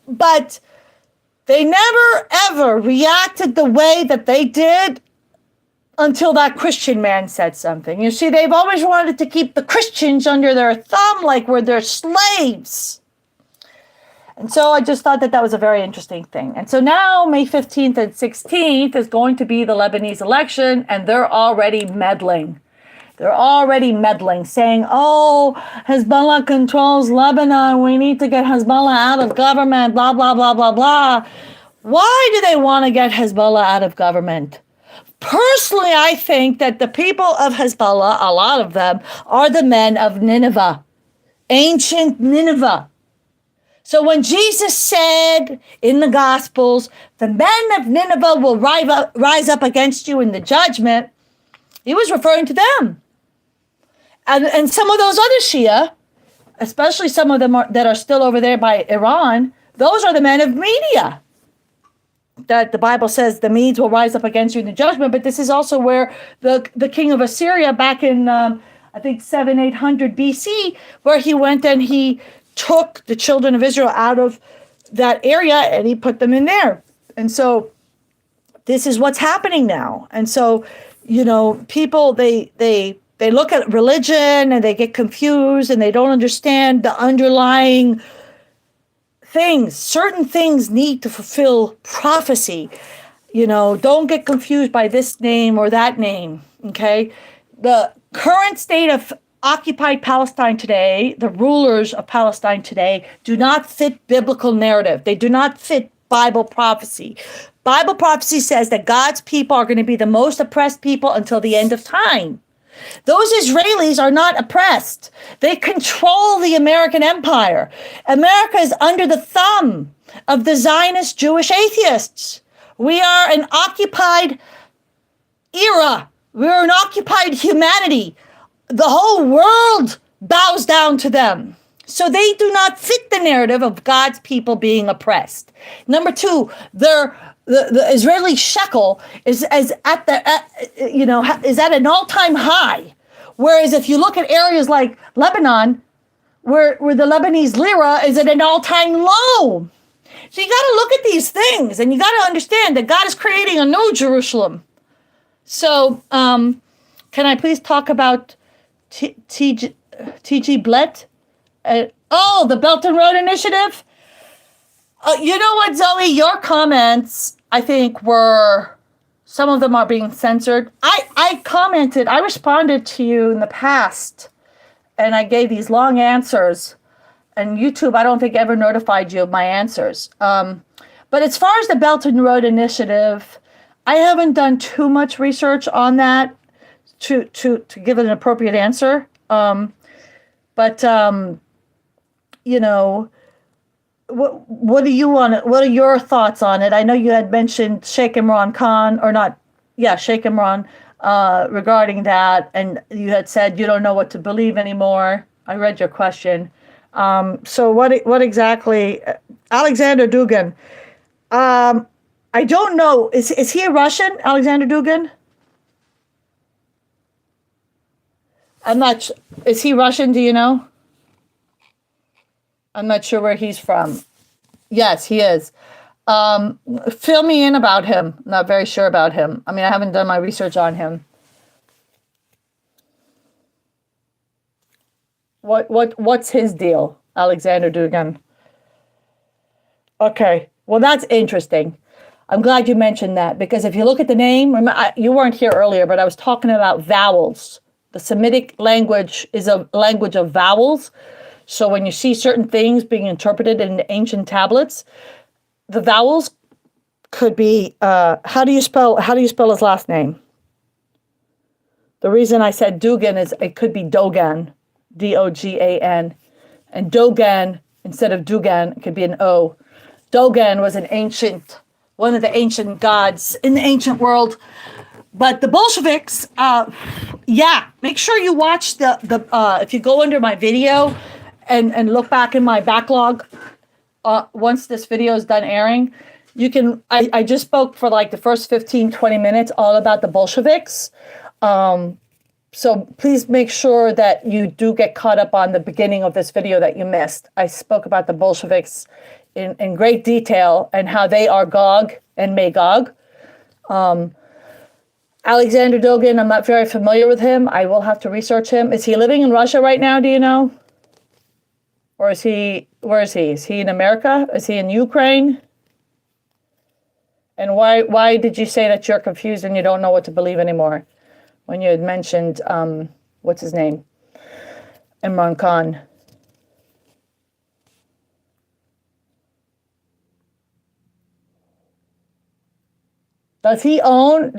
But they never, ever reacted the way that they did until that Christian man said something. You see, they've always wanted to keep the Christians under their thumb like we're their slaves. And so I just thought that was a very interesting thing. And so now May 15th and 16th is going to be the Lebanese election, and they're already meddling. They're already meddling, saying, oh, Hezbollah controls Lebanon. We need to get Hezbollah out of government, blah, blah, blah, blah, blah. Why do they want to get Hezbollah out of government? Personally, I think that the people of Hezbollah, a lot of them, are the men of Nineveh, ancient Nineveh. So when Jesus said in the Gospels, the men of Nineveh will rise up against you in the judgment, he was referring to them. And some of those other Shia, especially some of them that are still over there by Iran, those are the men of Media. That the Bible says the Medes will rise up against you in the judgment, but this is also where the king of Assyria back in, I think, 800 BC, where he went and he took the children of Israel out of that area and he put them in there. And so this is what's happening now. And so, people, they look at religion and they get confused and they don't understand the underlying things. Certain things need to fulfill prophecy. Don't get confused by this name or that name, okay? The current state of occupied Palestine today, the rulers of Palestine today, do not fit biblical narrative. They do not fit Bible prophecy. Bible prophecy says that God's people are going to be the most oppressed people until the end of time. Those Israelis are not oppressed. They control the American empire. America is under the thumb of the Zionist Jewish atheists. We are an occupied era. We're an occupied humanity. The whole world bows down to them. So they do not fit the narrative of God's people being oppressed. Number two, the Israeli shekel is at an all-time high. Whereas if you look at areas like Lebanon, where the Lebanese lira is at an all-time low. So you got to look at these things and you got to understand that God is creating a new Jerusalem. So can I please talk about T.G. Blett? The Belt and Road Initiative. You know what, Zoe? Your comments, I think, some of them are being censored. I responded to you in the past, and I gave these long answers. And YouTube, I don't think, ever notified you of my answers. But as far as the Belt and Road Initiative, I haven't done too much research on that to give an appropriate answer. What do you want? What are your thoughts on it? I know you had mentioned Sheikh Imran Khan, Sheikh Imran, regarding that, and you had said you don't know what to believe anymore. I read your question. So what exactly? Alexander Dugin. I don't know. Is he a Russian, Alexander Dugin? I'm not sure. Is he Russian? Do you know? I'm not sure where he's from. Yes, he is. Fill me in about him. Not very sure about him. I mean, I haven't done my research on him. What's his deal, Alexander Dugin? Okay, well, that's interesting. I'm glad you mentioned that, because if you look at the name, you weren't here earlier, but I was talking about vowels. The Semitic language is a language of vowels. So when you see certain things being interpreted in the ancient tablets, the vowels could be, how do you spell his last name? The reason I said Dugin is it could be Dogan, Dogan. And Dogan, instead of Dugan, it could be an O. Dogan was one of the ancient gods in the ancient world. But the Bolsheviks, make sure you watch if you go under my video and look back in my backlog, once this video is done airing, I just spoke for like the first 15, 20 minutes all about the Bolsheviks. So please make sure that you do get caught up on the beginning of this video that you missed. I spoke about the Bolsheviks in great detail and how they are GOG and MaGog. Alexander Dugin, I'm not very familiar with him. I will have to research him. Is he living in Russia right now? Do you know? Or where is he? Is he in America? Is he in Ukraine? And why did you say that you're confused and you don't know what to believe anymore? When you had mentioned what's his name? Imran Khan. Does he own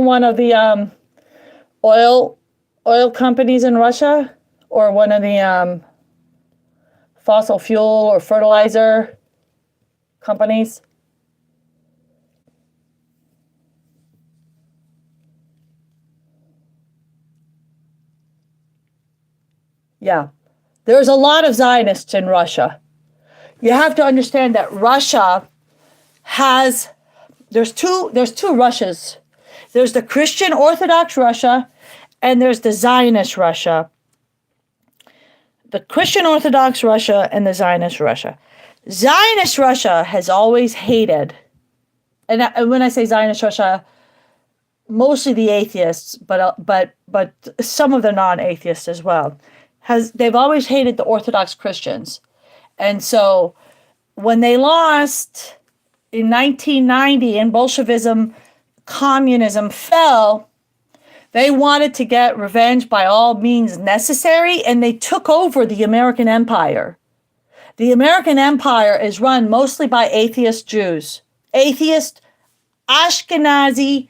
one of the oil companies in Russia, or one of the fossil fuel or fertilizer companies? Yeah. There's a lot of Zionists in Russia. You have to understand that Russia has, there's two Russias. There's the Christian Orthodox Russia and there's the Zionist Russia. The Christian Orthodox Russia and the Zionist Russia. Zionist Russia has always hated, and when I say Zionist Russia, mostly the atheists, but some of the non-atheists as well, they've always hated the Orthodox Christians. And so when they lost in 1990 and Bolshevism, communism fell, they wanted to get revenge by all means necessary, and they took over the American empire. The American empire is run mostly by atheist Jews. Atheist, Ashkenazi,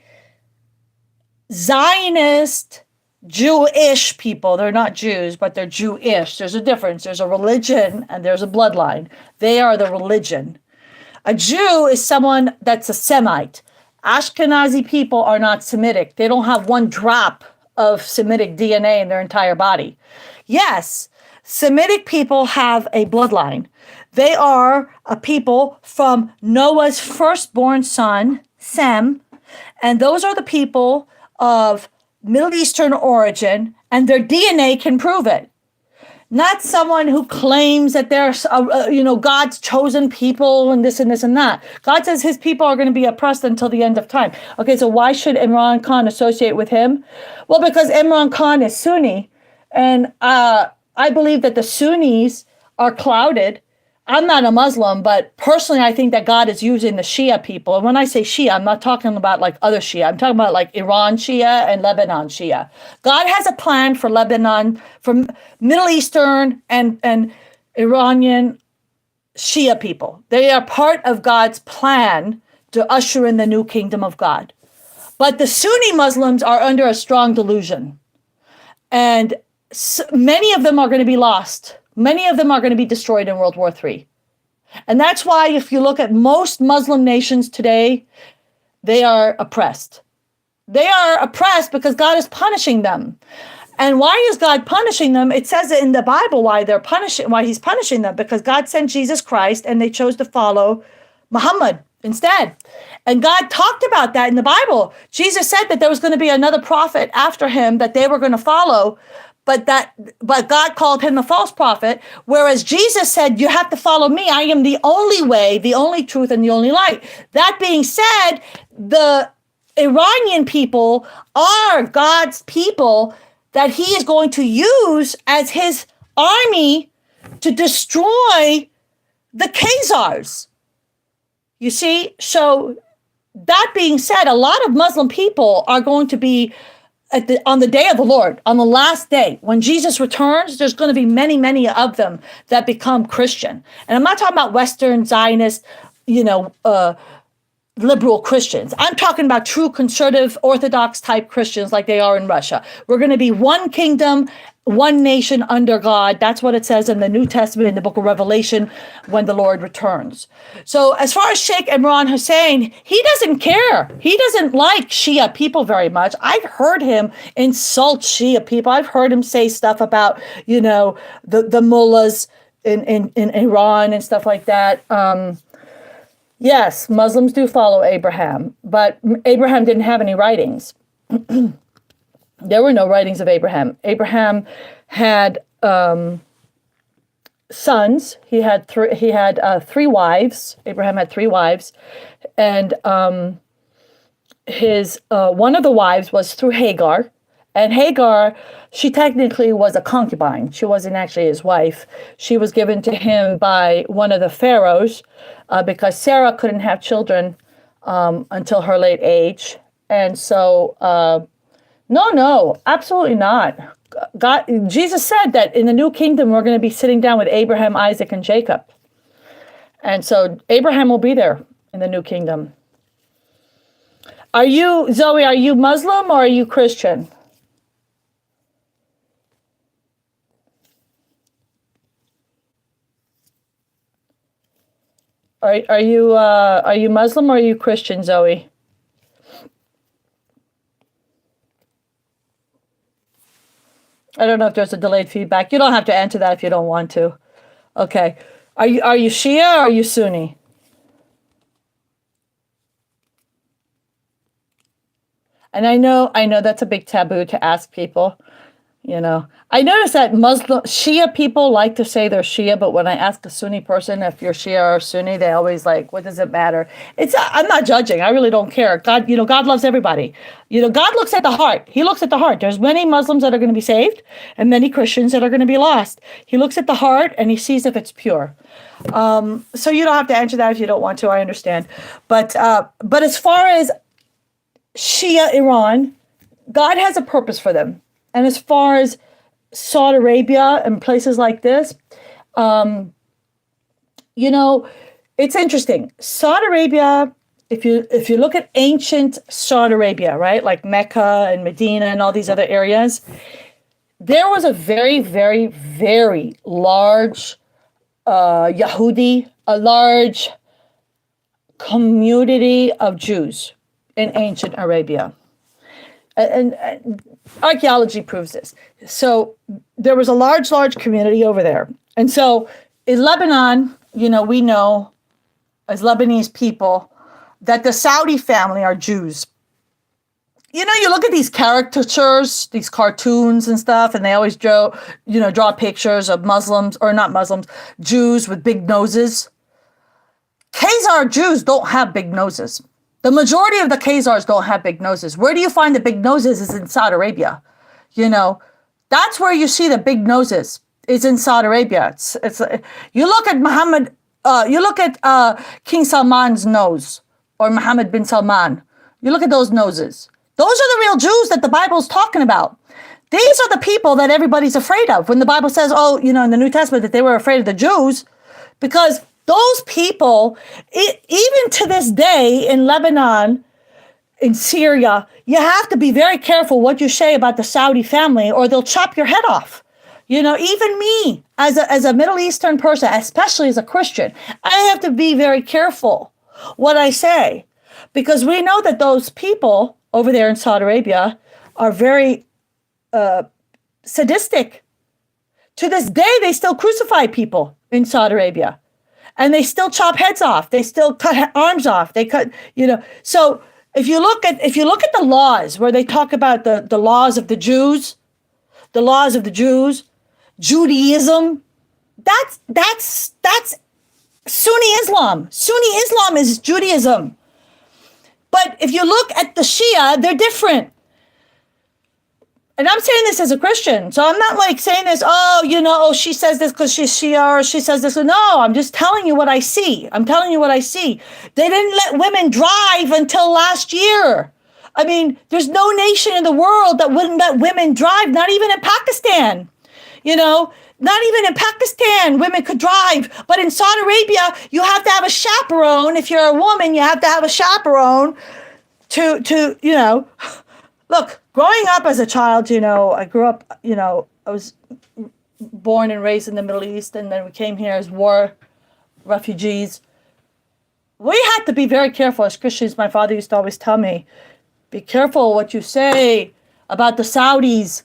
Zionist, Jewish people. They're not Jews, but they're Jewish. There's a difference. There's a religion and there's a bloodline. They are the religion. A Jew is someone that's a Semite. Ashkenazi people are not Semitic. They don't have one drop of Semitic DNA in their entire body. Yes, Semitic people have a bloodline. They are a people from Noah's firstborn son, Sem, and those are the people of Middle Eastern origin, and their DNA can prove it. Not someone who claims that they're, God's chosen people and this and this and that. God says his people are going to be oppressed until the end of time. Okay, so why should Imran Khan associate with him? Well, because Imran Khan is Sunni, and I believe that the Sunnis are clouded. I'm not a Muslim, but personally, I think that God is using the Shia people. And when I say Shia, I'm not talking about like other Shia. I'm talking about like Iran Shia and Lebanon Shia. God has a plan for Lebanon, for Middle Eastern and Iranian Shia people. They are part of God's plan to usher in the new kingdom of God. But the Sunni Muslims are under a strong delusion. And many of them are going to be lost. Many of them are going to be destroyed in World War III. And that's why if you look at most Muslim nations today, they are oppressed. They are oppressed because God is punishing them. And why is God punishing them? It says in the Bible why he's punishing them, because God sent Jesus Christ and they chose to follow Muhammad instead. And God talked about that in the Bible. Jesus said that there was going to be another prophet after him that they were going to follow. But God called him a false prophet, whereas Jesus said, you have to follow me. I am the only way, the only truth, and the only light. That being said, the Iranian people are God's people that he is going to use as his army to destroy the Khazars. You see? So that being said, a lot of Muslim people are going to be on the day of the Lord, on the last day, when Jesus returns, there's going to be many, many of them that become Christian. And I'm not talking about Western Zionist, liberal Christians. I'm talking about true conservative Orthodox type Christians like they are in Russia. We're going to be one kingdom, one nation under God. That's what it says in the New Testament, in the book of Revelation, when the Lord returns. So as far as Sheikh Imran Hussein, he doesn't care. He doesn't like Shia people very much. I've heard him insult Shia people. I've heard him say stuff about, the mullahs in Iran and stuff like that. Yes, Muslims do follow Abraham, but Abraham didn't have any writings. There were no writings of Abraham. Abraham had sons. He had three wives. Abraham had three wives, and his one of the wives was through Hagar. And Hagar, she technically was a concubine. She wasn't actually his wife. She was given to him by one of the pharaohs because Sarah couldn't have children until her late age. And so, no, absolutely not. God, Jesus said that in the new kingdom, we're going to be sitting down with Abraham, Isaac, and Jacob. And so Abraham will be there in the new kingdom. Are you, Zoe, are you Muslim or are you Christian? Are you Muslim or are you Christian, Zoe? I don't know if there's a delayed feedback. You don't have to answer that if you don't want to. Okay. Are you Shia or are you Sunni? And I know that's a big taboo to ask people. You know, I notice that Muslim Shia people like to say they're Shia, but when I ask a Sunni person if you're Shia or Sunni, they always like, what does it matter? I'm not judging. I really don't care. God, God loves everybody. God looks at the heart. He looks at the heart. There's many Muslims that are going to be saved and many Christians that are going to be lost. He looks at the heart and he sees if it's pure. So you don't have to answer that if you don't want to. I understand. But as far as Shia Iran, God has a purpose for them. And as far as Saudi Arabia and places like this, it's interesting. Saudi Arabia, if you look at ancient Saudi Arabia, right, like Mecca and Medina and all these other areas, there was a very, very, very large Yahudi, a large community of Jews in ancient Arabia. And archaeology proves this. So there was a large community over there. And so in Lebanon, we know as Lebanese people that the Saudi family are Jews. You look at these caricatures, these cartoons and stuff, and they always draw pictures of Muslims, or not Muslims, Jews with big noses. Khazar Jews don't have big noses. The majority of the Khazars don't have big noses. Where do you find the big noses is in Saudi Arabia. That's where you see the big noses is in Saudi Arabia. It's you look at Muhammad, you look at King Salman's nose or Muhammad bin Salman. You look at those noses. Those are the real Jews that the Bible's talking about. These are the people that everybody's afraid of. When the Bible says, in the New Testament that they were afraid of the Jews, because those people, even to this day in Lebanon, in Syria, you have to be very careful what you say about the Saudi family or they'll chop your head off. Even me, as a Middle Eastern person, especially as a Christian, I have to be very careful what I say. Because we know that those people over there in Saudi Arabia are very sadistic. To this day, they still crucify people in Saudi Arabia. And they still chop heads off. They still cut arms off. They cut, So if you look at the laws where they talk about the laws of the Jews, Judaism, that's Sunni Islam. Sunni Islam is Judaism. But if you look at the Shia, they're different. And I'm saying this as a Christian. So I'm not like saying this, she says this because she's Shia or she says this. No, I'm just telling you what I see. They didn't let women drive until last year. I mean, there's no nation in the world that wouldn't let women drive, not even in Pakistan. Not even in Pakistan, women could drive. But in Saudi Arabia, you have to have a chaperone. If you're a woman, you have to have a chaperone to Look, growing up as a child, I grew up, I was born and raised in the Middle East, and then we came here as war refugees. We had to be very careful as Christians. My father used to always tell me, be careful what you say about the Saudis,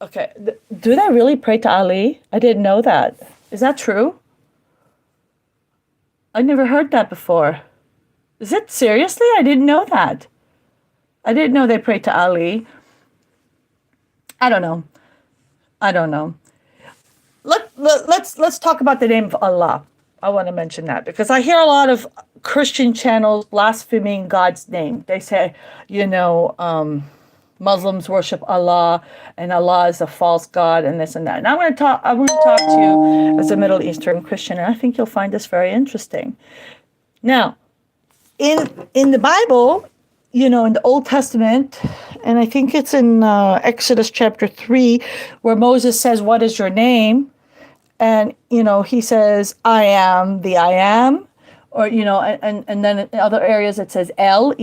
Okay, do they really pray to Ali? I didn't know that. Is that true? I never heard that before. Is it seriously? I didn't know that. I didn't know they prayed to Ali. I don't know. Let's talk about the name of Allah. I want to mention that because I hear a lot of Christian channels blaspheming God's name. They say, Muslims worship Allah and Allah is a false God and this and that. And I want to talk to you as a Middle Eastern Christian, and I think you'll find this very interesting. Now, in the Bible, in the Old Testament and I think it's in Exodus chapter 3, where Moses says, "What is your name?" And, he says, "I am the I am." Or, and then in other areas it says El,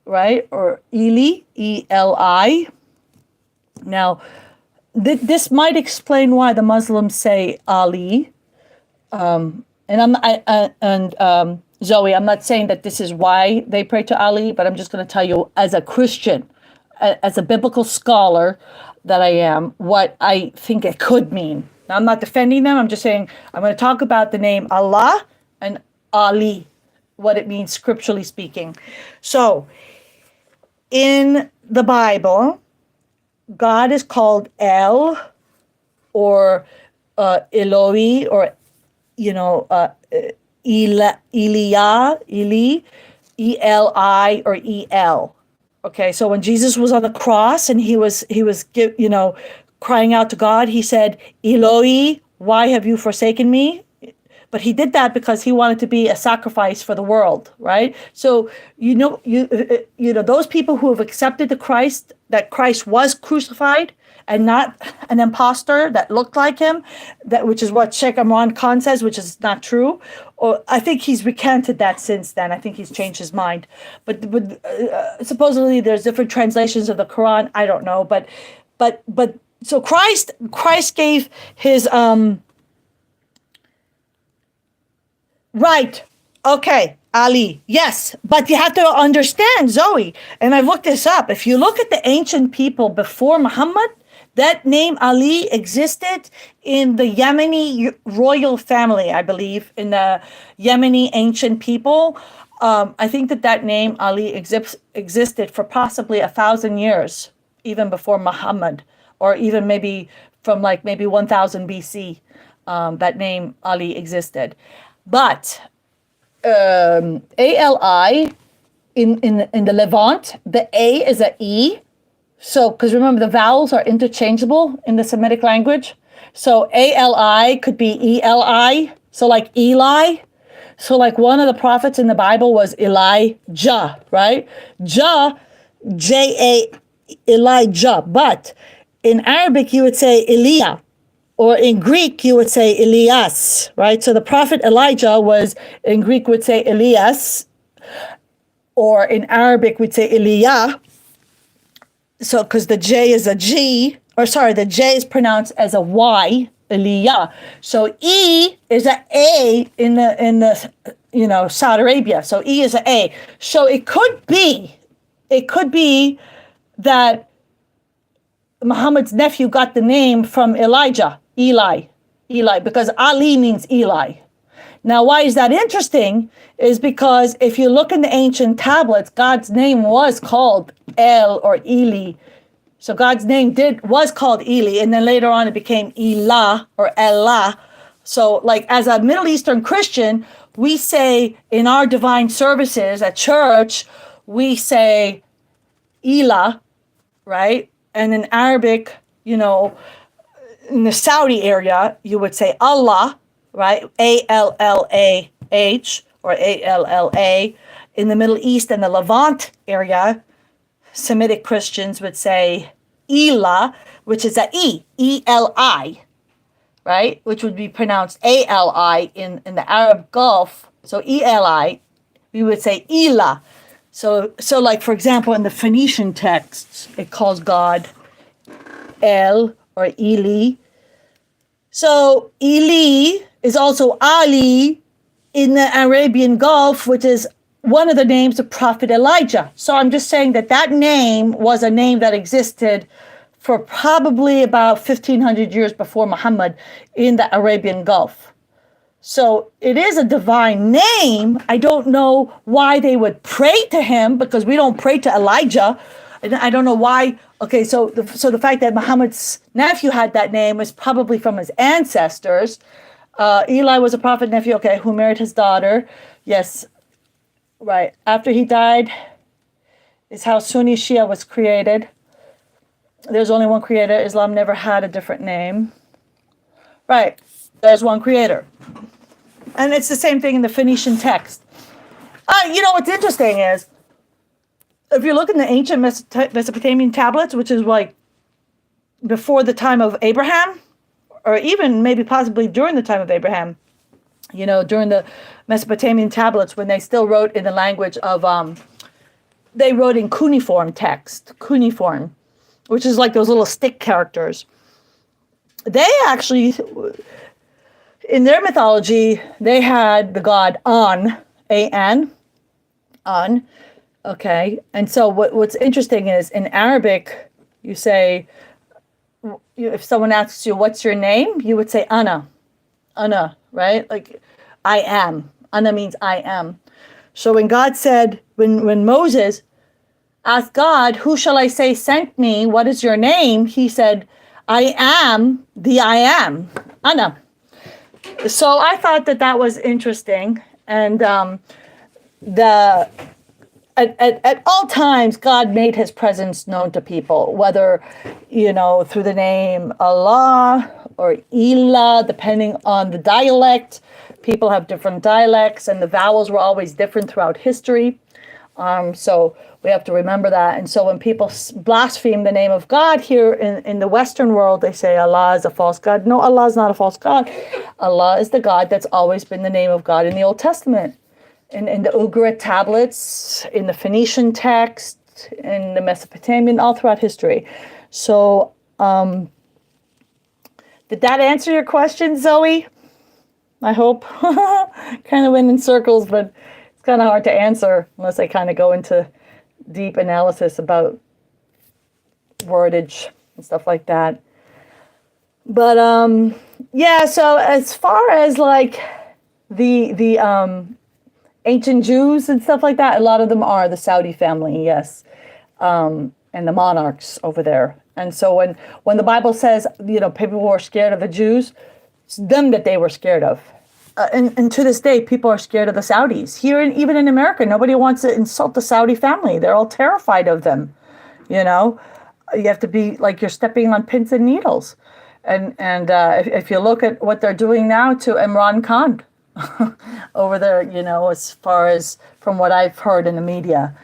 right? Or Eli, Eli. Now, this might explain why the Muslims say Ali. Zoe, I'm not saying that this is why they pray to Ali, but I'm just going to tell you, as a Christian, as a biblical scholar that I am, what I think it could mean. Now, I'm not defending them. I'm just saying I'm going to talk about the name Allah and Ali, what it means scripturally speaking. So, in the Bible, God is called El, or Eloi, or Eli, Eli, or El. Okay, so when Jesus was on the cross and he was crying out to God, he said, "Eloi, why have you forsaken me?" But he did that because he wanted to be a sacrifice for the world, right? So those people who have accepted that Christ was crucified and not an imposter that looked like him, which is what Sheikh Imran Khan says, which is not true. Or I think he's recanted that since then. I think he's changed his mind. But supposedly there's different translations of the Quran. I don't know, but so Christ gave his right. Okay, Ali. Yes, but you have to understand, Zoe, and I've looked this up. If you look at the ancient people before Muhammad, that name Ali existed in the Yemeni royal family, I believe, in the Yemeni ancient people. I think that name Ali existed for possibly 1,000 years, even before Muhammad, or even maybe from maybe 1000 BC, that name Ali existed. But Ali, in the Levant, the A is a E. So, because remember, the vowels are interchangeable in the Semitic language. So Ali could be Eli. So like Eli. So like one of the prophets in the Bible was Elijah, right? J-A, Elijah. But in Arabic, you would say Elia. Or in Greek, you would say Elias, right? So the prophet Elijah in Greek, would say Elias. Or in Arabic, we'd say Elia. So, because the J is a G, the J is pronounced as a Y, Elia. So E is an A in the Saudi Arabia. So E is an A. So it could be that Muhammad's nephew got the name from Elijah, Eli, because Ali means Eli. Now, why is that interesting? Is because if you look in the ancient tablets, God's name was called El or Eli. So God's name was called Eli, and then later on it became Elah or Allah. So like as a Middle Eastern Christian, we say in our divine services at church, we say Elah, right? And in Arabic, in the Saudi area, you would say Allah, right? A-L-L-A-H or A-L-L-A. In the Middle East and the Levant area, Semitic Christians would say Elah, which is a E, E-L-I, right? Which would be pronounced A-L-I in the Arab Gulf. So E-L-I, we would say Elah. So like, for example, in the Phoenician texts, it calls God El or Eli. So Eli is also Ali in the Arabian Gulf, which is one of the names of Prophet Elijah. So I'm just saying that name was a name that existed for probably about 1,500 years before Muhammad in the Arabian Gulf. So it is a divine name. I don't know why they would pray to him, because we don't pray to Elijah. And I don't know why. Okay, so the fact that Muhammad's nephew had that name is probably from his ancestors. Eli was a prophet nephew, okay, who married his daughter. Yes, right. After he died is how Sunni Shia was created. There's only one creator. Islam never had a different name. Right, there's one creator. And it's the same thing in the Phoenician text. What's interesting is, if you look in the ancient Mesopotamian tablets, which is like before the time of Abraham, or even maybe possibly during the time of Abraham, you know, during the Mesopotamian tablets, when they still wrote in the language of, they wrote in cuneiform text, cuneiform, which is like those little stick characters. They actually, in their mythology, they had the god An, A-N, An, okay? And so what's interesting is in Arabic, you say, if someone asks you, what's your name? You would say, Ana, right? Like, I am. Ana means I am. So when God said, when Moses asked God, who shall I say sent me? What is your name? He said, I am the I am, Ana. So I thought that was interesting. And at all times, God made his presence known to people, whether, you know, through the name Allah or Ilah, depending on the dialect. People have different dialects, and the vowels were always different throughout history. So we have to remember that. And so when people blaspheme the name of God here in the Western world, they say Allah is a false God. No, Allah is not a false God. Allah is the God that's always been the name of God in the Old Testament. In the Ugarit tablets, in the Phoenician text, in the Mesopotamian, all throughout history. So, did that answer your question, Zoe? I hope. Kind of went in circles, but it's kind of hard to answer unless I kind of go into deep analysis about wordage and stuff like that. But, yeah, so as far as like the ancient Jews and stuff like that, a lot of them are the Saudi family, yes, and the monarchs over there. And so when the Bible says, you know, people were scared of the Jews, it's them that they were scared of. And to this day, people are scared of the Saudis. Here, even in America, nobody wants to insult the Saudi family. They're all terrified of them, you know. You have to be like you're stepping on pins and needles. And if you look at what they're doing now to Imran Khan, over there, you know, as far as from what I've heard in the media.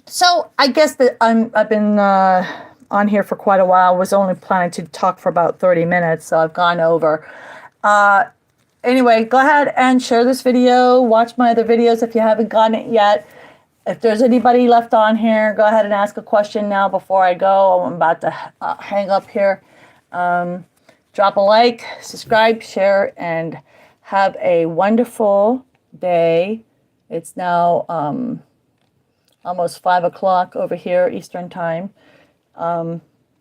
So I guess that I've been on here for quite a while. I was only planning to talk for about 30 minutes, so I've gone over. Anyway, go ahead and share this video. Watch my other videos if you haven't gotten it yet. If there's anybody left on here, go ahead and ask a question now before I go. I'm about to hang up here. Drop a like, subscribe, share, and have a wonderful day. It's now almost 5 o'clock over here, Eastern time.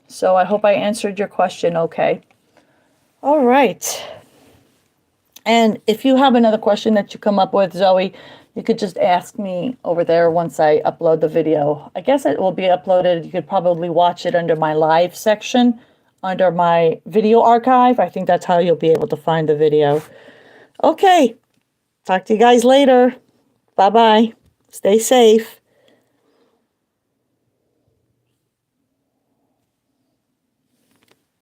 So I hope I answered your question okay. All right. And if you have another question that you come up with, Zoe, you could just ask me over there once I upload the video. I guess it will be uploaded. You could probably watch it under my live section, under my video archive. I think that's how you'll be able to find the video. Okay. Talk to you guys later. Bye-bye. Stay safe.